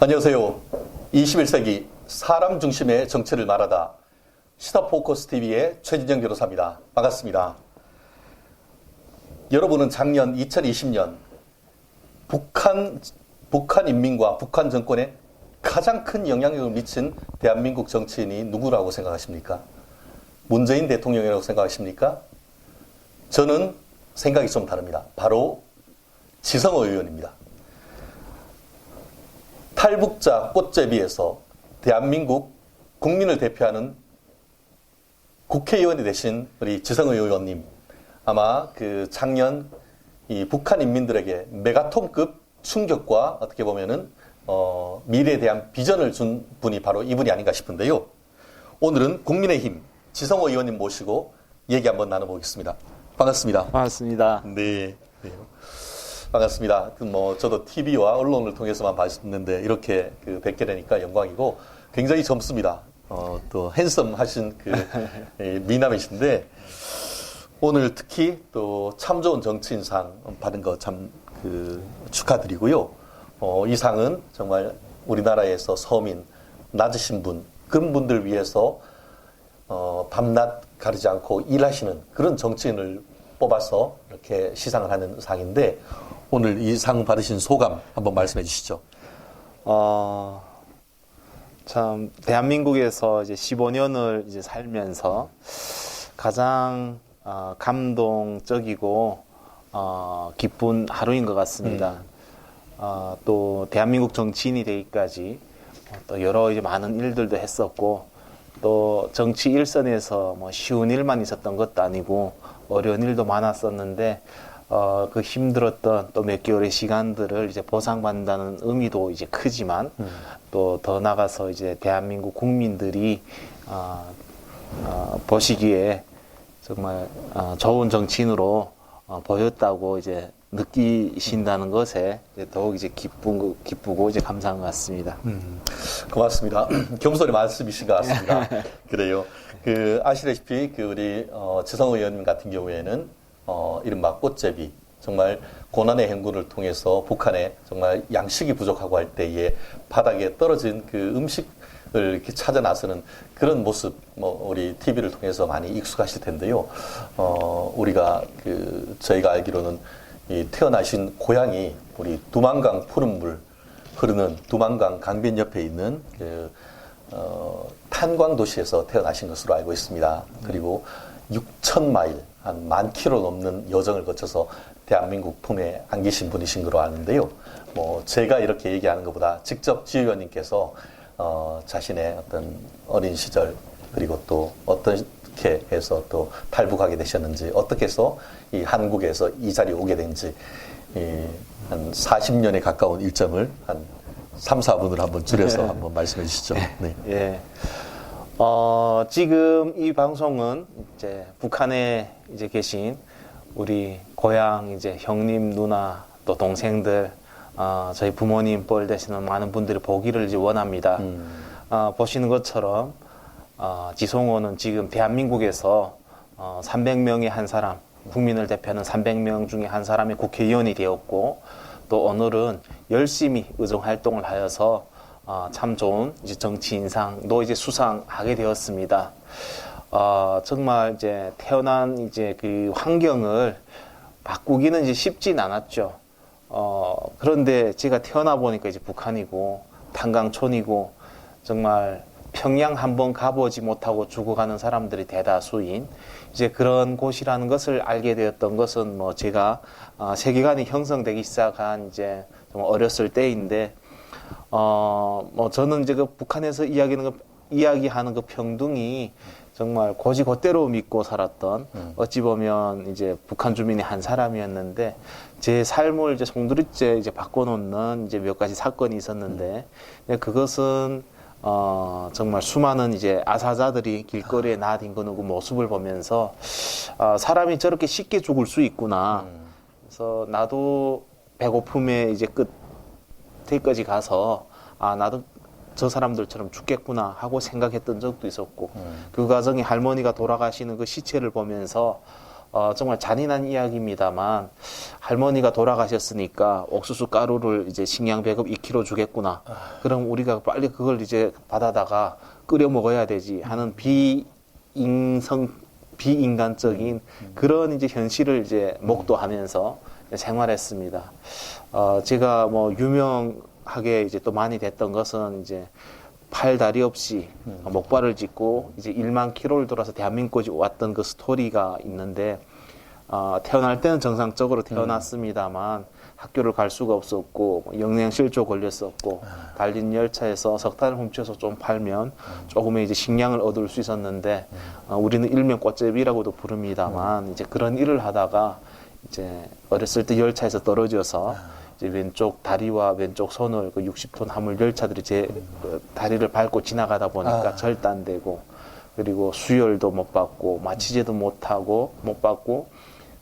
안녕하세요. 21세기 사람 중심의 정치를 말하다 시사포커스 TV의 최진정 변호사입니다. 반갑습니다. 여러분은 작년 2020년 북한 인민과 북한 정권에 가장 큰 영향력을 미친 대한민국 정치인이 누구라고 생각하십니까? 문재인 대통령이라고 생각하십니까? 저는 생각이 좀 다릅니다. 바로 지성호 의원입니다. 탈북자 꽃제비에서 대한민국 국민을 대표하는 국회의원이 되신 우리 지성호 의원님, 아마 그 작년 이 북한 인민들에게 메가톤급 충격과 어떻게 보면은 미래에 대한 비전을 준 분이 바로 이분이 아닌가 싶은데요. 오늘은 국민의힘 지성호 의원님 모시고 얘기 한번 나눠보겠습니다. 반갑습니다. 반갑습니다. 네. 반갑습니다. 저도 TV와 언론을 통해서만 봤는데 이렇게 뵙게 되니까 영광이고 굉장히 젊습니다. 또 핸섬 하신 미남이신데 오늘 특히 또 참 좋은 정치인상 받은 거 참 축하드리고요. 이 상은 정말 우리나라에서 서민, 낮으신 분, 그런 분들 위해서 밤낮 가리지 않고 일하시는 그런 정치인을 뽑아서 이렇게 시상을 하는 상인데 오늘 이 상 받으신 소감 한번 말씀해 주시죠. 참 대한민국에서 이제 15년을 이제 살면서 가장 감동적이고 기쁜 하루인 것 같습니다. 또 대한민국 정치인이 되기까지 또 여러 이제 많은 일들도 했었고 또 정치 일선에서 뭐 쉬운 일만 있었던 것도 아니고 어려운 일도 많았었는데 그 힘들었던 또 몇 개월의 시간들을 이제 보상받는다는 의미도 이제 크지만 또 더 나가서 이제 대한민국 국민들이 보시기에 정말 좋은 정치인으로 보였다고 이제 느끼신다는 것에 이제 더욱 이제 기쁘고 이제 감사한 것 같습니다. 고맙습니다. 겸손의 말씀이신 것 같습니다. 그래요. 아시다시피 우리 지성호 의원님 같은 경우에는 이른바 꽃제비, 정말 고난의 행군을 통해서 북한에 정말 양식이 부족하고 할 때에 바닥에 떨어진 음식을 이렇게 찾아 나서는 그런 모습, 우리 TV를 통해서 많이 익숙하실 텐데요. 저희가 알기로는 이 태어나신 고향이 우리 두만강 푸른물 흐르는 두만강 강변 옆에 있는 탄광 도시에서 태어나신 것으로 알고 있습니다. 그리고 6,000마일, 한 10,000km 넘는 여정을 거쳐서 대한민국 품에 안기신 분이신 걸로 아는데요. 제가 이렇게 얘기하는 것보다 직접 지 의원님께서 자신의 어떤 어린 시절 그리고 또 어떻게 해서 또 탈북하게 되셨는지 어떻게 해서 이 한국에서 이 자리에 오게 된지 한 40년에 가까운 일정을 한 3, 4분으로 한번 줄여서 한번 말씀해 주시죠. 네. 예. 지금 이 방송은 이제 북한에 이제 계신 우리 고향 이제 형님, 누나 또 동생들 저희 부모님 뻘 되시는 많은 분들이 보기를 이제 원합니다. 보시는 것처럼 지성호는 지금 대한민국에서 300명의 한 사람, 국민을 대표하는 300명 중에 한 사람이 국회의원이 되었고 또 오늘은 열심히 의정 활동을 하여서 참 좋은 이제 정치인상도 이제 수상하게 되었습니다. 정말 이제 태어난 이제 그 환경을 바꾸기는 이제 쉽진 않았죠. 그런데 제가 태어나 보니까 이제 북한이고 탄광촌이고 정말 평양 한번 가보지 못하고 죽어가는 사람들이 대다수인 이제 그런 곳이라는 것을 알게 되었던 것은 제가 세계관이 형성되기 시작한 이제 좀 어렸을 때인데 저는 이제 북한에서 이야기하는 그 평등이 정말 고지고대로 믿고 살았던 어찌 보면 이제 북한 주민의 한 사람이었는데 제 삶을 이제 송두리째 이제 바꿔놓는 이제 몇 가지 사건이 있었는데 그것은 정말 수많은 이제 아사자들이 길거리에 나뒹구는 그 모습을 보면서 사람이 저렇게 쉽게 죽을 수 있구나. 그래서 나도 배고픔에 이제 끝에까지 가서 나도 저 사람들처럼 죽겠구나 하고 생각했던 적도 있었고 그 과정에 할머니가 돌아가시는 그 시체를 보면서 정말 잔인한 이야기입니다만 할머니가 돌아가셨으니까 옥수수 가루를 이제 식량 배급 2kg 주겠구나. 그럼 우리가 빨리 그걸 이제 받아다가 끓여 먹어야 되지 하는 비인간적인 그런 이제 현실을 이제 목도하면서 생활했습니다. 제가 뭐 유명하게 이제 또 많이 됐던 것은 이제 팔 다리 없이 목발을 짚고 이제 1만 킬로를 돌아서 대한민국에 왔던 그 스토리가 있는데 태어날 때는 정상적으로 태어났습니다만 학교를 갈 수가 없었고 영양실조 걸렸었고 달린 열차에서 석탄을 훔쳐서 좀 팔면 조금의 이제 식량을 얻을 수 있었는데 우리는 일명 꽃제비라고도 부릅니다만 이제 그런 일을 하다가 이제 어렸을 때 열차에서 떨어져서 이제 왼쪽 다리와 왼쪽 손을 그 60톤 화물 열차들이 제 다리를 밟고 지나가다 보니까 절단되고 그리고 수혈도 못 받고 마취제도 못 받고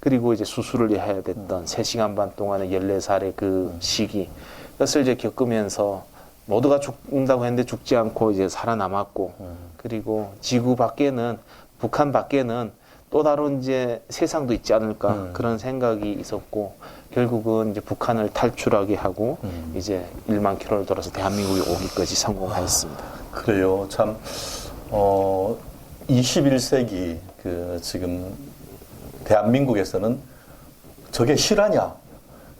그리고 이제 수술을 해야 됐던 3시간 반 동안의 14살의 그 시기 그것을 이제 겪으면서 모두가 죽는다고 했는데 죽지 않고 이제 살아남았고 그리고 지구 밖에는 북한 밖에는 또 다른 이제 세상도 있지 않을까 그런 생각이 있었고 결국은 이제 북한을 탈출하게 하고 이제 1만 킬로를 돌아서 대한민국에 오기까지 성공하였습니다. 그래요. 참 21세기 그 지금 대한민국에서는 저게 실화냐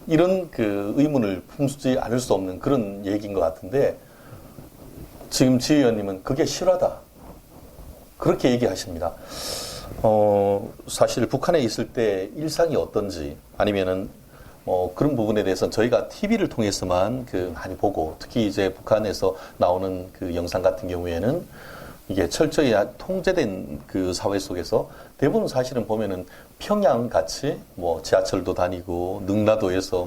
이런 그 의문을 품지 않을 수 없는 그런 얘기인 것 같은데 지금 지 의원님은 그게 실화다 그렇게 얘기하십니다. 사실 북한에 있을 때 일상이 어떤지 아니면은 그런 부분에 대해서는 저희가 TV를 통해서만 많이 보고 특히 이제 북한에서 나오는 그 영상 같은 경우에는 이게 철저히 통제된 그 사회 속에서 대부분 사실은 보면은 평양 같이 지하철도 다니고 능라도에서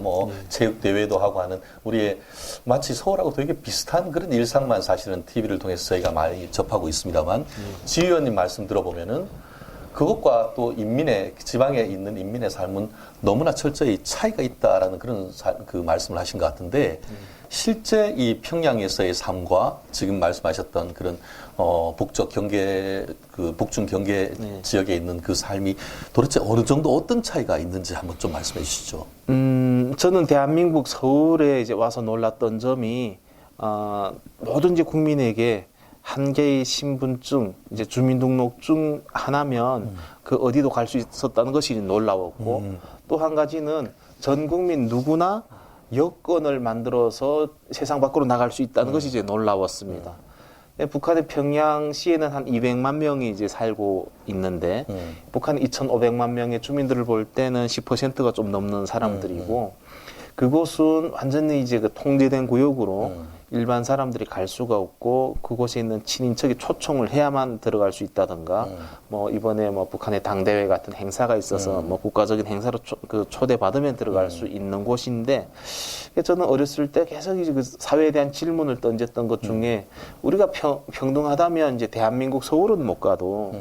체육대회도 하고 하는 우리의 마치 서울하고 되게 비슷한 그런 일상만 사실은 TV를 통해서 저희가 많이 접하고 있습니다만 지 의원님 말씀 들어보면은 그것과 또 지방에 있는 인민의 삶은 너무나 철저히 차이가 있다라는 그런 그 말씀을 하신 것 같은데 실제 이 평양에서의 삶과 지금 말씀하셨던 그런 북중 경계 지역에 있는 그 삶이 도대체 어느 정도 어떤 차이가 있는지 한번 좀 말씀해 주시죠. 저는 대한민국 서울에 이제 와서 놀랐던 점이 모든 이제 국민에게 한 개의 신분증, 이제 주민등록증 하나면 그 어디도 갈 수 있었다는 것이 놀라웠고 또 한 가지는 전 국민 누구나 여권을 만들어서 세상 밖으로 나갈 수 있다는 것이 이제 놀라웠습니다. 북한의 평양시에는 한 200만 명이 이제 살고 있는데 북한 2,500만 명의 주민들을 볼 때는 10%가 좀 넘는 사람들이고 그곳은 완전히 이제 그 통제된 구역으로 일반 사람들이 갈 수가 없고 그곳에 있는 친인척이 초청을 해야만 들어갈 수 있다든가 이번에 북한의 당대회 같은 행사가 있어서 국가적인 행사로 초대받으면 들어갈 수 있는 곳인데 저는 어렸을 때 계속 이제 그 사회에 대한 질문을 던졌던 것 중에 우리가 평등하다면 이제 대한민국 서울은 못 가도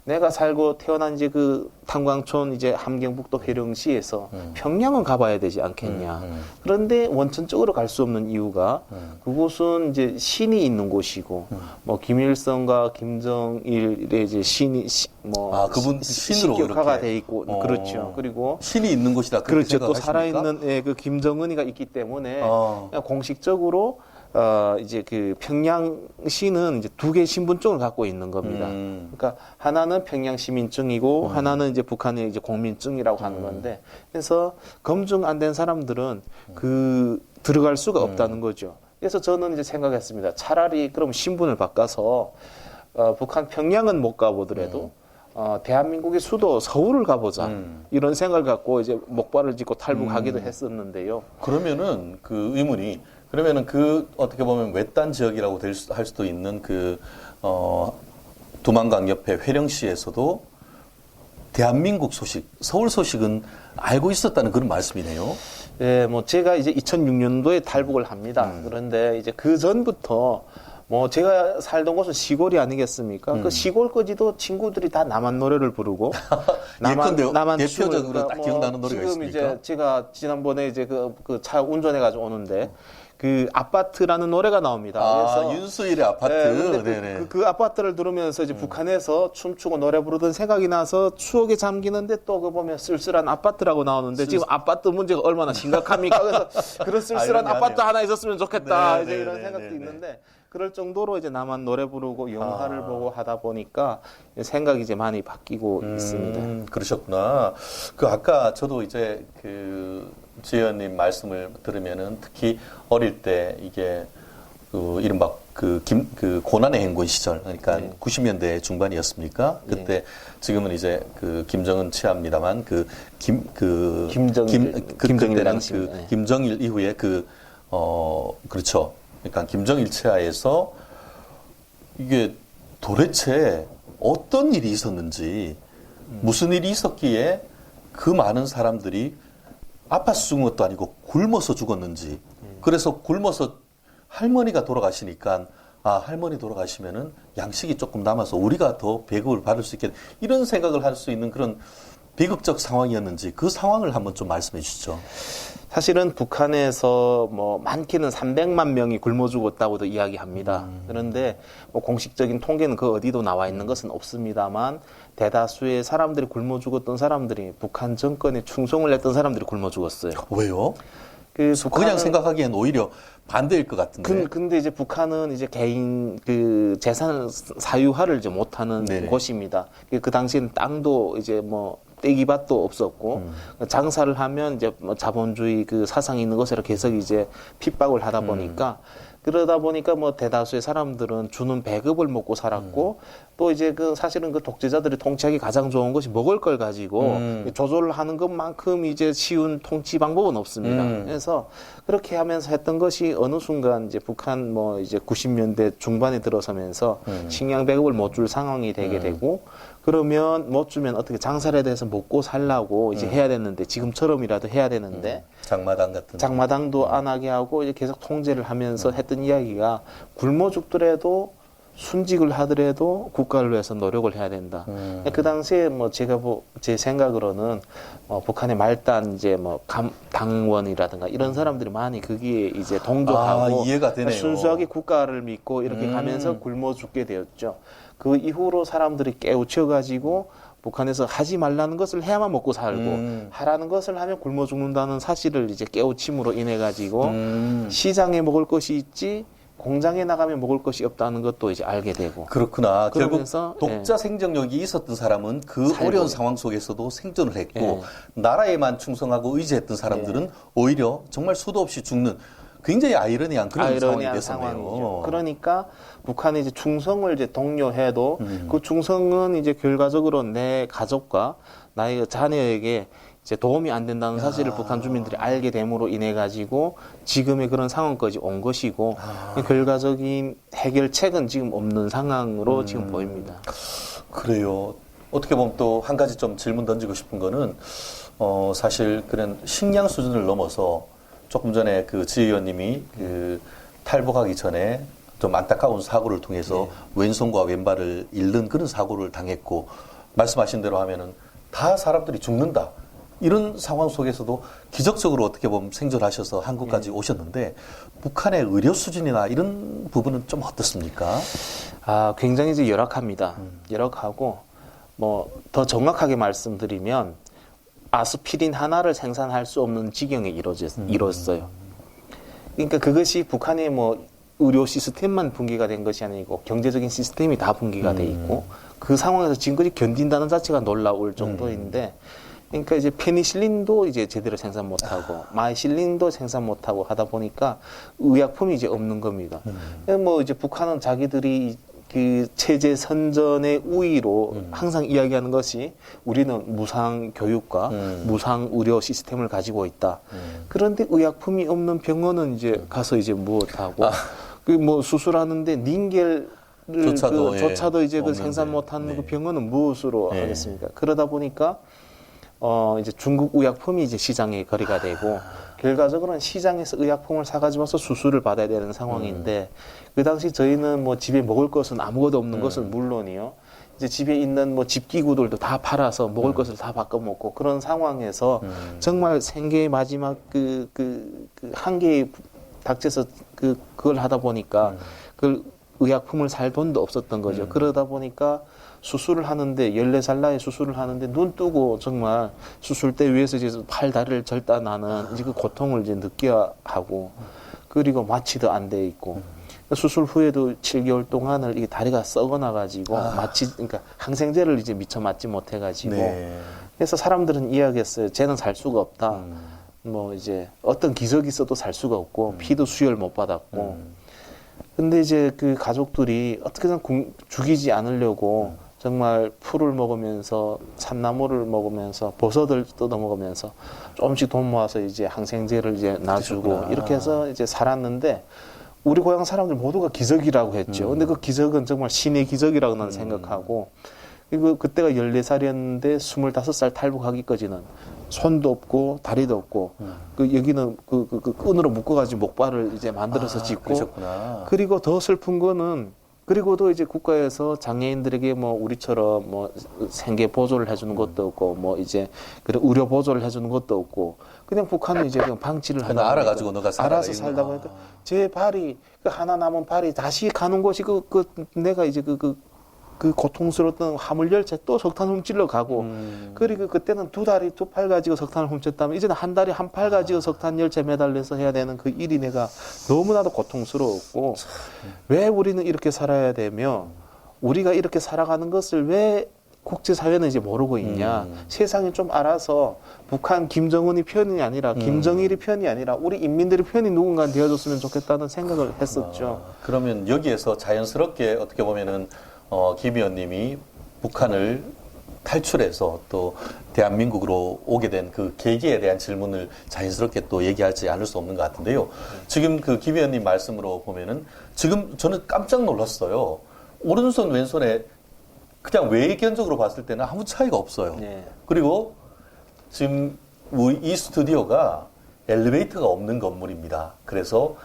내가 살고 태어난 이제 그 탄광촌 이제 함경북도 회령시에서 평양은 가봐야 되지 않겠냐. 그런데 원천적으로 갈 수 없는 이유가 그곳은 이제 신이 있는 곳이고 김일성과 김정일의 이제 신이 그분 신으로 식격화가 돼 있고 그렇죠. 그리고 신이 있는 곳이다. 그렇죠. 또 살아있는 그 김정은이가 있기 때문에 공식적으로 이제 그 평양시는 이제 2개의 신분증을 갖고 있는 겁니다. 그러니까 하나는 평양 시민증이고 하나는 이제 북한의 이제 국민증이라고 하는 건데 그래서 검증 안 된 사람들은 들어갈 수가 없다는 거죠. 그래서 저는 이제 생각했습니다. 차라리 그럼 신분을 바꿔서 북한 평양은 못 가보더라도 대한민국의 수도 서울을 가보자 이런 생각을 갖고 이제 목발을 짚고 탈북하기도 했었는데요. 그러면은 그 의문이 그러면은 어떻게 보면 외딴 지역이라고 할 수도 있는 두만강 옆에 회령시에서도 대한민국 소식, 서울 소식은 알고 있었다는 그런 말씀이네요. 네, 제가 이제 2006년도에 탈북을 합니다. 그런데 이제 그 전부터 뭐 제가 살던 곳은 시골이 아니겠습니까? 그 시골까지도 친구들이 다 남한 노래를 부르고 예컨대 남한 대표적으로 춤을, 딱 기억나는 노래가 지금 있습니까? 이제 제가 지난번에 이제 그 차 운전해가지고 오는데 그 아파트라는 노래가 나옵니다. 아, 윤수일의 아파트. 근데 네네. 그 아파트를 들으면서 이제 북한에서 춤추고 노래 부르던 생각이 나서 추억에 잠기는데 또 그 보면 쓸쓸한 아파트라고 나오는데 지금 아파트 문제가 얼마나 심각합니까? 그래서 그런 쓸쓸한 아이러니하네요. 아파트 하나 있었으면 좋겠다. 네, 이제 네, 이런 네, 생각도 네, 네. 있는데 그럴 정도로 이제 나만 노래 부르고 영화를 보고 하다 보니까 생각이 이제 많이 바뀌고 있습니다. 그러셨구나. 그 아까 저도 이제 그 지혜연님 말씀을 들으면은 특히 어릴 때 이게 그 이른바 그 고난의 행군 시절, 그러니까 90년대 중반이었습니까? 그때 지금은 이제 그 김정은 치하입니다만 김정일 당시. 김정일 이후에 그렇죠. 그러니까 김정일 치하에서 이게 도대체 어떤 일이 있었는지, 무슨 일이 있었기에 그 많은 사람들이 아파서 죽은 것도 아니고 굶어서 죽었는지. 그래서 굶어서 할머니가 돌아가시니까 할머니 돌아가시면은 양식이 조금 남아서 우리가 더 배급을 받을 수 있게 이런 생각을 할 수 있는 그런 비극적 상황이었는지 그 상황을 한번 좀 말씀해 주시죠. 사실은 북한에서 뭐 많게는 300만 명이 굶어 죽었다고도 이야기합니다. 그런데 뭐 공식적인 통계는 그 어디도 나와 있는 것은 없습니다만 대다수의 사람들이 굶어 죽었던 사람들이 북한 정권에 충성을 했던 사람들이 굶어 죽었어요. 왜요? 그냥 그냥 생각하기엔 오히려 반대일 것 같은데. 근데 이제 북한은 이제 개인 그 재산 사유화를 이제 못하는 네네. 곳입니다. 그 당시에는 땅도 이제 뭐 떼기밭도 없었고 장사를 하면 이제 뭐 자본주의 그 사상이 있는 것으로 계속 이제 핍박을 하다 보니까 그러다 보니까 뭐 대다수의 사람들은 주는 배급을 먹고 살았고 또 이제 그 사실은 그 독재자들이 통치하기 가장 좋은 것이 먹을 걸 가지고 조절을 하는 것만큼 이제 쉬운 통치 방법은 없습니다. 그래서 그렇게 하면서 했던 것이 어느 순간 이제 북한 뭐 이제 90년대 중반에 들어서면서 식량 배급을 못 줄 상황이 되게 되고 그러면 못 주면 어떻게 장사에 대해서 먹고 살라고 이제 해야 되는데 지금처럼이라도 해야 되는데 장마당 같은. 장마당도 안 하게 하고 이제 계속 통제를 하면서 했던 이야기가 굶어 죽더라도 순직을 하더라도 국가를 위해서 노력을 해야 된다. 그 당시에 뭐 제가 제 생각으로는 북한의 말단 이제 뭐 당원이라든가 이런 사람들이 많이 거기에 이제 동조하고 이해가 되네요. 순수하게 국가를 믿고 이렇게 가면서 굶어 죽게 되었죠. 그 이후로 사람들이 깨우쳐가지고 북한에서 하지 말라는 것을 해야만 먹고 살고 하라는 것을 하면 굶어 죽는다는 사실을 이제 깨우침으로 인해 가지고 시장에 먹을 것이 있지 공장에 나가면 먹을 것이 없다는 것도 이제 알게 되고 그렇구나. 결국 그러면서, 독자 생존력이 있었던 사람은 그 살고. 어려운 상황 속에서도 생존을 했고 나라에만 충성하고 의지했던 사람들은 오히려 정말 수도 없이 죽는 굉장히 아이러니한 그런 상황이 됐었네요. 상황이죠. 그러니까 북한이 이제 충성을 이제 독려해도 그 충성은 이제 결과적으로 내 가족과 나의 자녀에게 이제 도움이 안 된다는 사실을 북한 주민들이 알게 됨으로 인해 가지고 지금의 그런 상황까지 온 것이고 결과적인 해결책은 지금 없는 상황으로 지금 보입니다. 그래요. 어떻게 보면 또 한 가지 좀 질문 던지고 싶은 거는 사실 그런 식량 수준을 넘어서 조금 전에 그 지 의원님이 그 탈북하기 전에 좀 안타까운 사고를 통해서 왼손과 왼발을 잃는 그런 사고를 당했고 말씀하신 대로 하면은 다 사람들이 죽는다. 이런 상황 속에서도 기적적으로 어떻게 보면 생존하셔서 한국까지 오셨는데 북한의 의료 수준이나 이런 부분은 좀 어떻습니까? 굉장히 이제 열악합니다. 열악하고 뭐 더 정확하게 말씀드리면 아스피린 하나를 생산할 수 없는 지경에 이뤘어요. 그러니까 그것이 북한의 뭐 의료 시스템만 붕괴가 된 것이 아니고 경제적인 시스템이 다 붕괴가 돼 있고 그 상황에서 지금까지 견딘다는 자체가 놀라울 정도인데 그러니까 이제 페니실린도 이제 제대로 생산 못하고 마이실린도 생산 못하고 하다 보니까 의약품이 이제 없는 겁니다. 뭐 이제 북한은 자기들이 그 체제 선전의 우위로 항상 이야기하는 것이 우리는 무상 교육과 무상 의료 시스템을 가지고 있다. 그런데 의약품이 없는 병원은 이제 가서 이제 무엇하고 그 뭐 수술하는데 닌겔 조차도 이제 그 생산 못하는 그 병원은 무엇으로 하겠습니까? 그러다 보니까 이제 중국 의약품이 이제 시장에 거래가 되고 결과적으로는 시장에서 의약품을 사가지고 와서 수술을 받아야 되는 상황인데 그 당시 저희는 뭐 집에 먹을 것은 아무것도 없는 것은 물론이요. 이제 집에 있는 뭐 집기구들도 다 팔아서 먹을 것을 다 바꿔 먹고 그런 상황에서 정말 생계의 마지막 그 한계에 닥쳐서 그걸 하다 보니까 그 의약품을 살 돈도 없었던 거죠. 그러다 보니까 수술을 하는데 14살 나이에 수술을 하는데 눈 뜨고 정말 수술대 위에서 이제 팔 다리를 절단하는 이제 그 고통을 이제 느껴야 하고 그리고 마취도 안 돼 있고 수술 후에도 7개월 동안을 이게 다리가 썩어나 가지고 그러니까 항생제를 이제 미처 맞지 못해 가지고 네. 그래서 사람들은 이야기했어요. 쟤는 살 수가 없다. 뭐 이제 어떤 기적이 있어도 살 수가 없고 피도 수혈 못 받았고 근데 이제 그 가족들이 어떻게든 죽이지 않으려고 정말 풀을 먹으면서 산나물을 먹으면서 버섯을 뜯어 먹으면서 조금씩 돈 모아서 이제 항생제를 이제 놔주고 그러셨구나. 이렇게 해서 이제 살았는데 우리 고향 사람들 모두가 기적이라고 했죠. 근데 그 기적은 정말 신의 기적이라고 나는 생각하고 그리고 그때가 14살이었는데 25살 탈북하기까지는 손도 없고 다리도 없고 그 여기는 그 끈으로 묶어가지고 목발을 이제 만들어서 짚고 그러셨구나. 그리고 더 슬픈 거는 그리고도 이제 국가에서 장애인들에게 뭐 우리처럼 뭐 생계 보조를 해주는 것도 없고 뭐 이제 그런 의료 보조를 해주는 것도 없고 그냥 북한은 이제 그냥 방치를 하다 보니까 알아가지고 너가 살아라 알아서 이런 살다 거. 보니까 제 발이 그 하나 남은 발이 다시 가는 곳이 내가 이제 그 고통스러웠던 화물열차 또 석탄 훔치러 가고 그리고 그때는 두 다리 두 팔 가지고 석탄을 훔쳤다면 이제는 한 다리 한 팔 가지고 석탄 열차에 매달려서 해야 되는 그 일이 내가 너무나도 고통스러웠고 왜 우리는 이렇게 살아야 되며 우리가 이렇게 살아가는 것을 왜 국제사회는 이제 모르고 있냐 세상이 좀 알아서 북한 김정은이 편이 아니라 김정일이 편이 아니라 우리 인민들의 편이 누군가 되어줬으면 좋겠다는 생각을 했었죠. 그러면 여기에서 자연스럽게 어떻게 보면은 김 의원님이 북한을 탈출해서 또 대한민국으로 오게 된 그 계기에 대한 질문을 자연스럽게 또 얘기하지 않을 수 없는 것 같은데요. 지금 그 김 의원님 말씀으로 보면은 지금 저는 깜짝 놀랐어요. 오른손 왼손에 그냥 외견적으로 봤을 때는 아무 차이가 없어요. 네. 그리고 지금 이 스튜디오가 엘리베이터가 없는 건물입니다. 그래서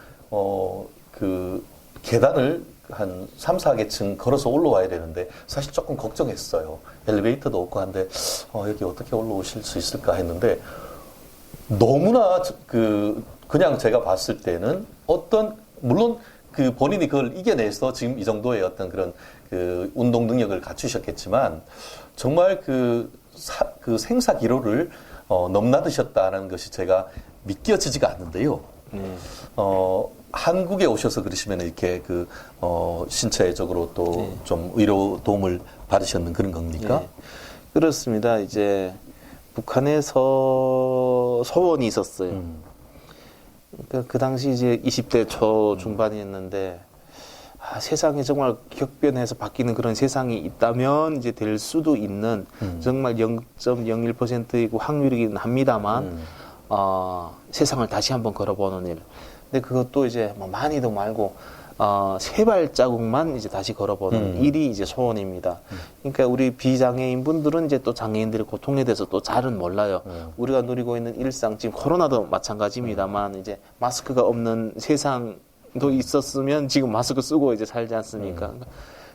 그 계단을 한 3, 4개층 걸어서 올라와야 되는데 사실 조금 걱정했어요. 엘리베이터도 없고 한데 여기 어떻게 올라오실 수 있을까 했는데 너무나 그냥 제가 봤을 때는 물론 그 본인이 그걸 이겨내서 지금 이 정도의 어떤 그런 그 운동 능력을 갖추셨겠지만 정말 그 생사 기로를 넘나드셨다는 것이 제가 믿겨지지가 않는데요. 한국에 오셔서 그러시면 이렇게 신체적으로 또 좀 의료 도움을 받으셨는 그런 겁니까? 네. 그렇습니다. 이제 북한에서 소원이 있었어요. 그러니까 그 당시 이제 20대 초중반이었는데 세상이 정말 격변해서 바뀌는 그런 세상이 있다면 이제 될 수도 있는 정말 0.01%이고 확률이긴 합니다만 세상을 다시 한번 걸어보는 일. 근데 그것도 이제 뭐 많이도 말고 세 발자국만 이제 다시 걸어보는 일이 이제 소원입니다. 그러니까 우리 비장애인 분들은 이제 또 장애인들의 고통에 대해서 또 잘은 몰라요. 우리가 누리고 있는 일상 지금 코로나도 마찬가지입니다만 이제 마스크가 없는 세상도 있었으면 지금 마스크 쓰고 이제 살지 않습니까?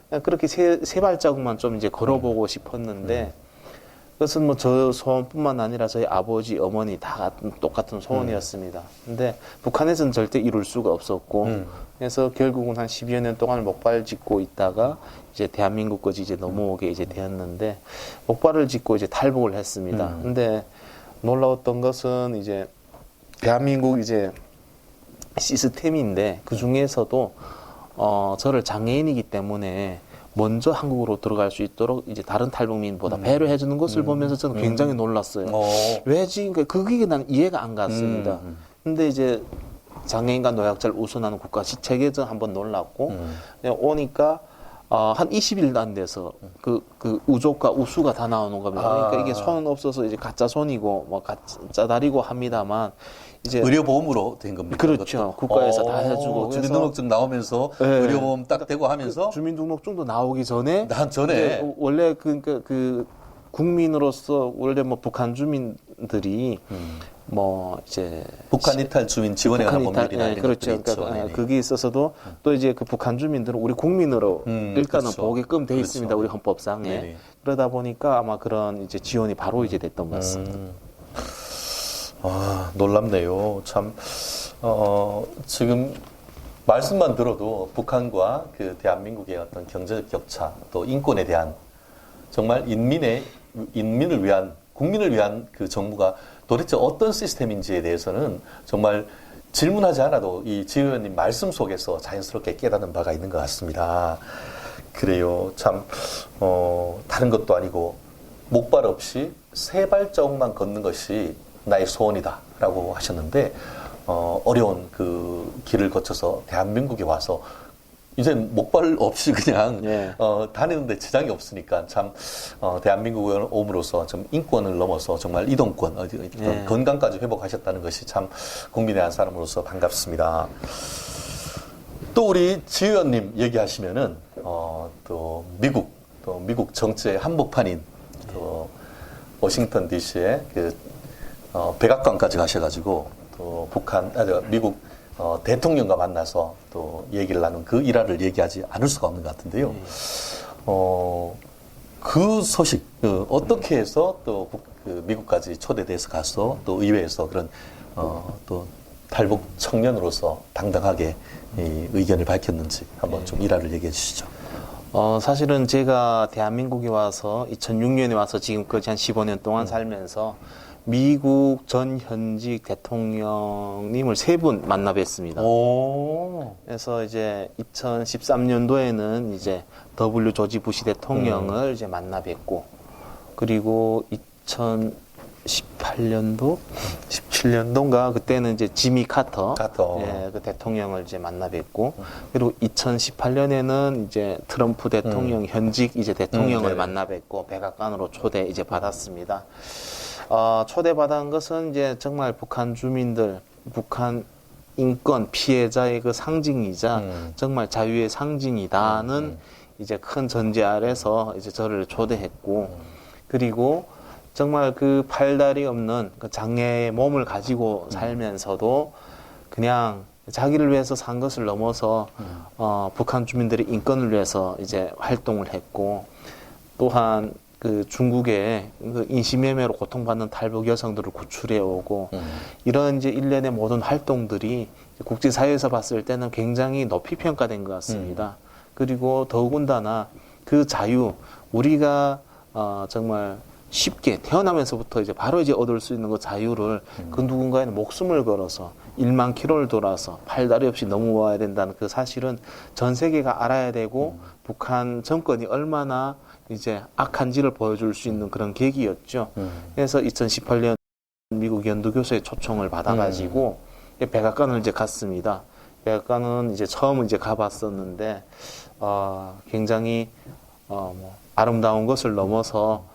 그러니까 그렇게 세 발자국만 좀 이제 걸어보고 싶었는데. 그것은 뭐 저 소원뿐만 아니라 저희 아버지, 어머니 다 똑같은 소원이었습니다. 근데 북한에서는 절대 이룰 수가 없었고, 그래서 결국은 한 10여 년 동안 목발 짚고 있다가 이제 대한민국까지 이제 넘어오게 이제 되었는데, 목발을 짚고 이제 탈북을 했습니다. 근데 놀라웠던 것은 이제 대한민국 이제 시스템인데 그 중에서도 저를 장애인이기 때문에 먼저 한국으로 들어갈 수 있도록 이제 다른 탈북민보다 배려해 주는 것을 보면서 저는 굉장히 놀랐어요. 왜지? 그러니까 그게 난 이해가 안 갔습니다. 근데 이제 장애인과 노약자를 우선하는 국가 시책에 저 한번 놀랐고 오니까 한 20일도 안 돼서 그 우족과 우수가 다 나오는 겁니다. 그러니까 이게 손 없어서 이제 가짜 손이고 뭐 가짜 다리고 합니다만 이제 의료보험으로 된 겁니까? 그렇죠. 국가에서 다 해주고 주민등록증 나오면서 네. 의료보험 딱 대고 하면서 주민등록증도 나오기 전에 전에 원래 그 국민으로서 원래 뭐 북한 주민들이 뭐 이제 북한 이탈 주민 지원에 관한 법률이나 이런 그렇죠. 것들이 있죠. 그러니까 네네. 그게 있어서도 또 이제 그 북한 주민들은 우리 국민으로 일단은 그렇죠. 보게끔 돼 그렇죠. 있습니다. 우리 헌법상에. 네네. 그러다 보니까 아마 그런 이제 지원이 바로 이제 됐던 것 같습니다. 아, 놀랍네요. 참, 지금 말씀만 들어도 북한과 그 대한민국의 어떤 경제적 격차, 또 인권에 대한 정말 인민을 위한, 국민을 위한 그 정부가 도대체 어떤 시스템인지에 대해서는 정말 질문하지 않아도 이 지 의원님 말씀 속에서 자연스럽게 깨닫는 바가 있는 것 같습니다. 그래요. 참, 다른 것도 아니고 목발 없이 세 발자국만 걷는 것이 나의 소원이다 라고 하셨는데 어려운 그 길을 거쳐서 대한민국에 와서 이제 목발 없이 그냥 예. 다니는데 지장이 없으니까 참 대한민국에 옴으로써 좀 인권을 넘어서 정말 이동권, 예. 건강까지 회복하셨다는 것이 참 국민의 한 사람으로서 반갑습니다. 또 우리 지 의원님 얘기하시면은 또 미국 정치의 한복판인 또 워싱턴 D.C.에 그 백악관까지 가셔가지고 또 미국 대통령과 만나서 또 얘기를 나눈 그 일화를 얘기하지 않을 수가 없는 것 같은데요. 그 소식 어떻게 해서 또 그 미국까지 초대돼서 가서 또 의회에서 그런 또 탈북 청년으로서 당당하게 이 의견을 밝혔는지 한번 좀 일화를 얘기해 주시죠. 사실은 제가 대한민국에 와서 2006년에 와서 지금까지 한 15년 동안 살면서 미국 전 현직 대통령님을 3분 만나 뵀습니다. 오. 그래서 이제 2013년도에는 이제 W 조지 부시 대통령을 이제 만나 뵙고, 그리고 2018년도, 17년도인가 그때는 이제 지미 카터, 예, 그 대통령을 이제 만나 뵙고, 그리고 2018년에는 이제 트럼프 대통령 현직 이제 대통령을 네. 만나 뵙고 백악관으로 초대 이제 받았습니다. 초대받은 것은 이제 정말 북한 주민들, 북한 인권 피해자의 그 상징이자 정말 자유의 상징이다는 이제 큰 전제 아래서 이제 저를 초대했고, 그리고 정말 그 팔다리 없는 그 장애의 몸을 가지고 살면서도 그냥 자기를 위해서 산 것을 넘어서 북한 주민들의 인권을 위해서 이제 활동을 했고, 또한 그 중국의 그 인신매매로 고통받는 탈북 여성들을 구출해 오고 이런 이제 일련의 모든 활동들이 국제사회에서 봤을 때는 굉장히 높이 평가된 것 같습니다. 그리고 더군다나 그 자유, 우리가 정말 쉽게 태어나면서부터 이제 바로 이제 얻을 수 있는 그 자유를 그 누군가에는 목숨을 걸어서 1만 킬로를 돌아서 팔다리 없이 넘어와야 된다는 그 사실은 전 세계가 알아야 되고 북한 정권이 얼마나 이제 악한지를 보여줄 수 있는 그런 계기였죠. 그래서 2018년 미국 연두교수의 초청을 받아가지고 백악관을 이제 갔습니다. 백악관은 이제 처음 이제 가봤었는데 굉장히 뭐 아름다운 것을 넘어서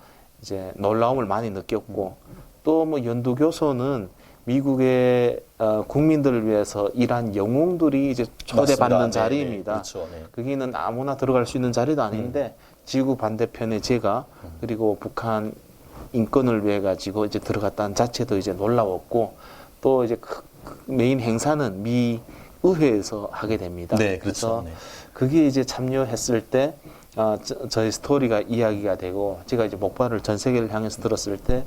이제 놀라움을 많이 느꼈고, 또 뭐 연두교수는 미국의 국민들을 위해서 일한 영웅들이 이제 초대받는 맞습니다. 자리입니다. 그렇죠. 네. 거기는 아무나 들어갈 수 있는 자리도 아닌데 지구 반대편에 제가 그리고 북한 인권을 위해 가지고 이제 들어갔다는 자체도 이제 놀라웠고, 또 이제 메인 행사는 미 의회에서 하게 됩니다. 네, 그렇죠. 그래서 그게 이제 참여했을 때 저희 스토리가 이야기가 되고, 제가 이제 목발을 전 세계를 향해서 들었을 때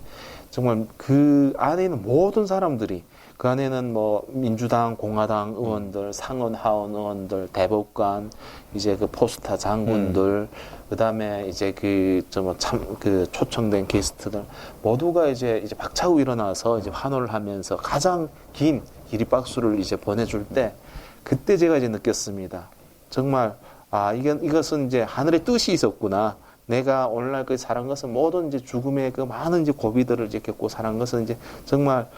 정말 그 안에 있는 모든 사람들이, 그 안에는 뭐 민주당, 공화당 의원들, 상원, 하원 의원들, 대법관, 이제 그 포스타 장군들, 그다음에 이제 그 초청된 게스트들 모두가 이제 박차고 일어나서 이제 환호를 하면서 가장 긴 기립박수를 이제 보내줄 때, 그때 제가 이제 느꼈습니다. 정말 이것은 이제 하늘의 뜻이 있었구나. 내가 오늘날 그 살은 것은 모든 이제 죽음의 그 많은 이제 고비들을 이제 겪고 살은 것은 이제 정말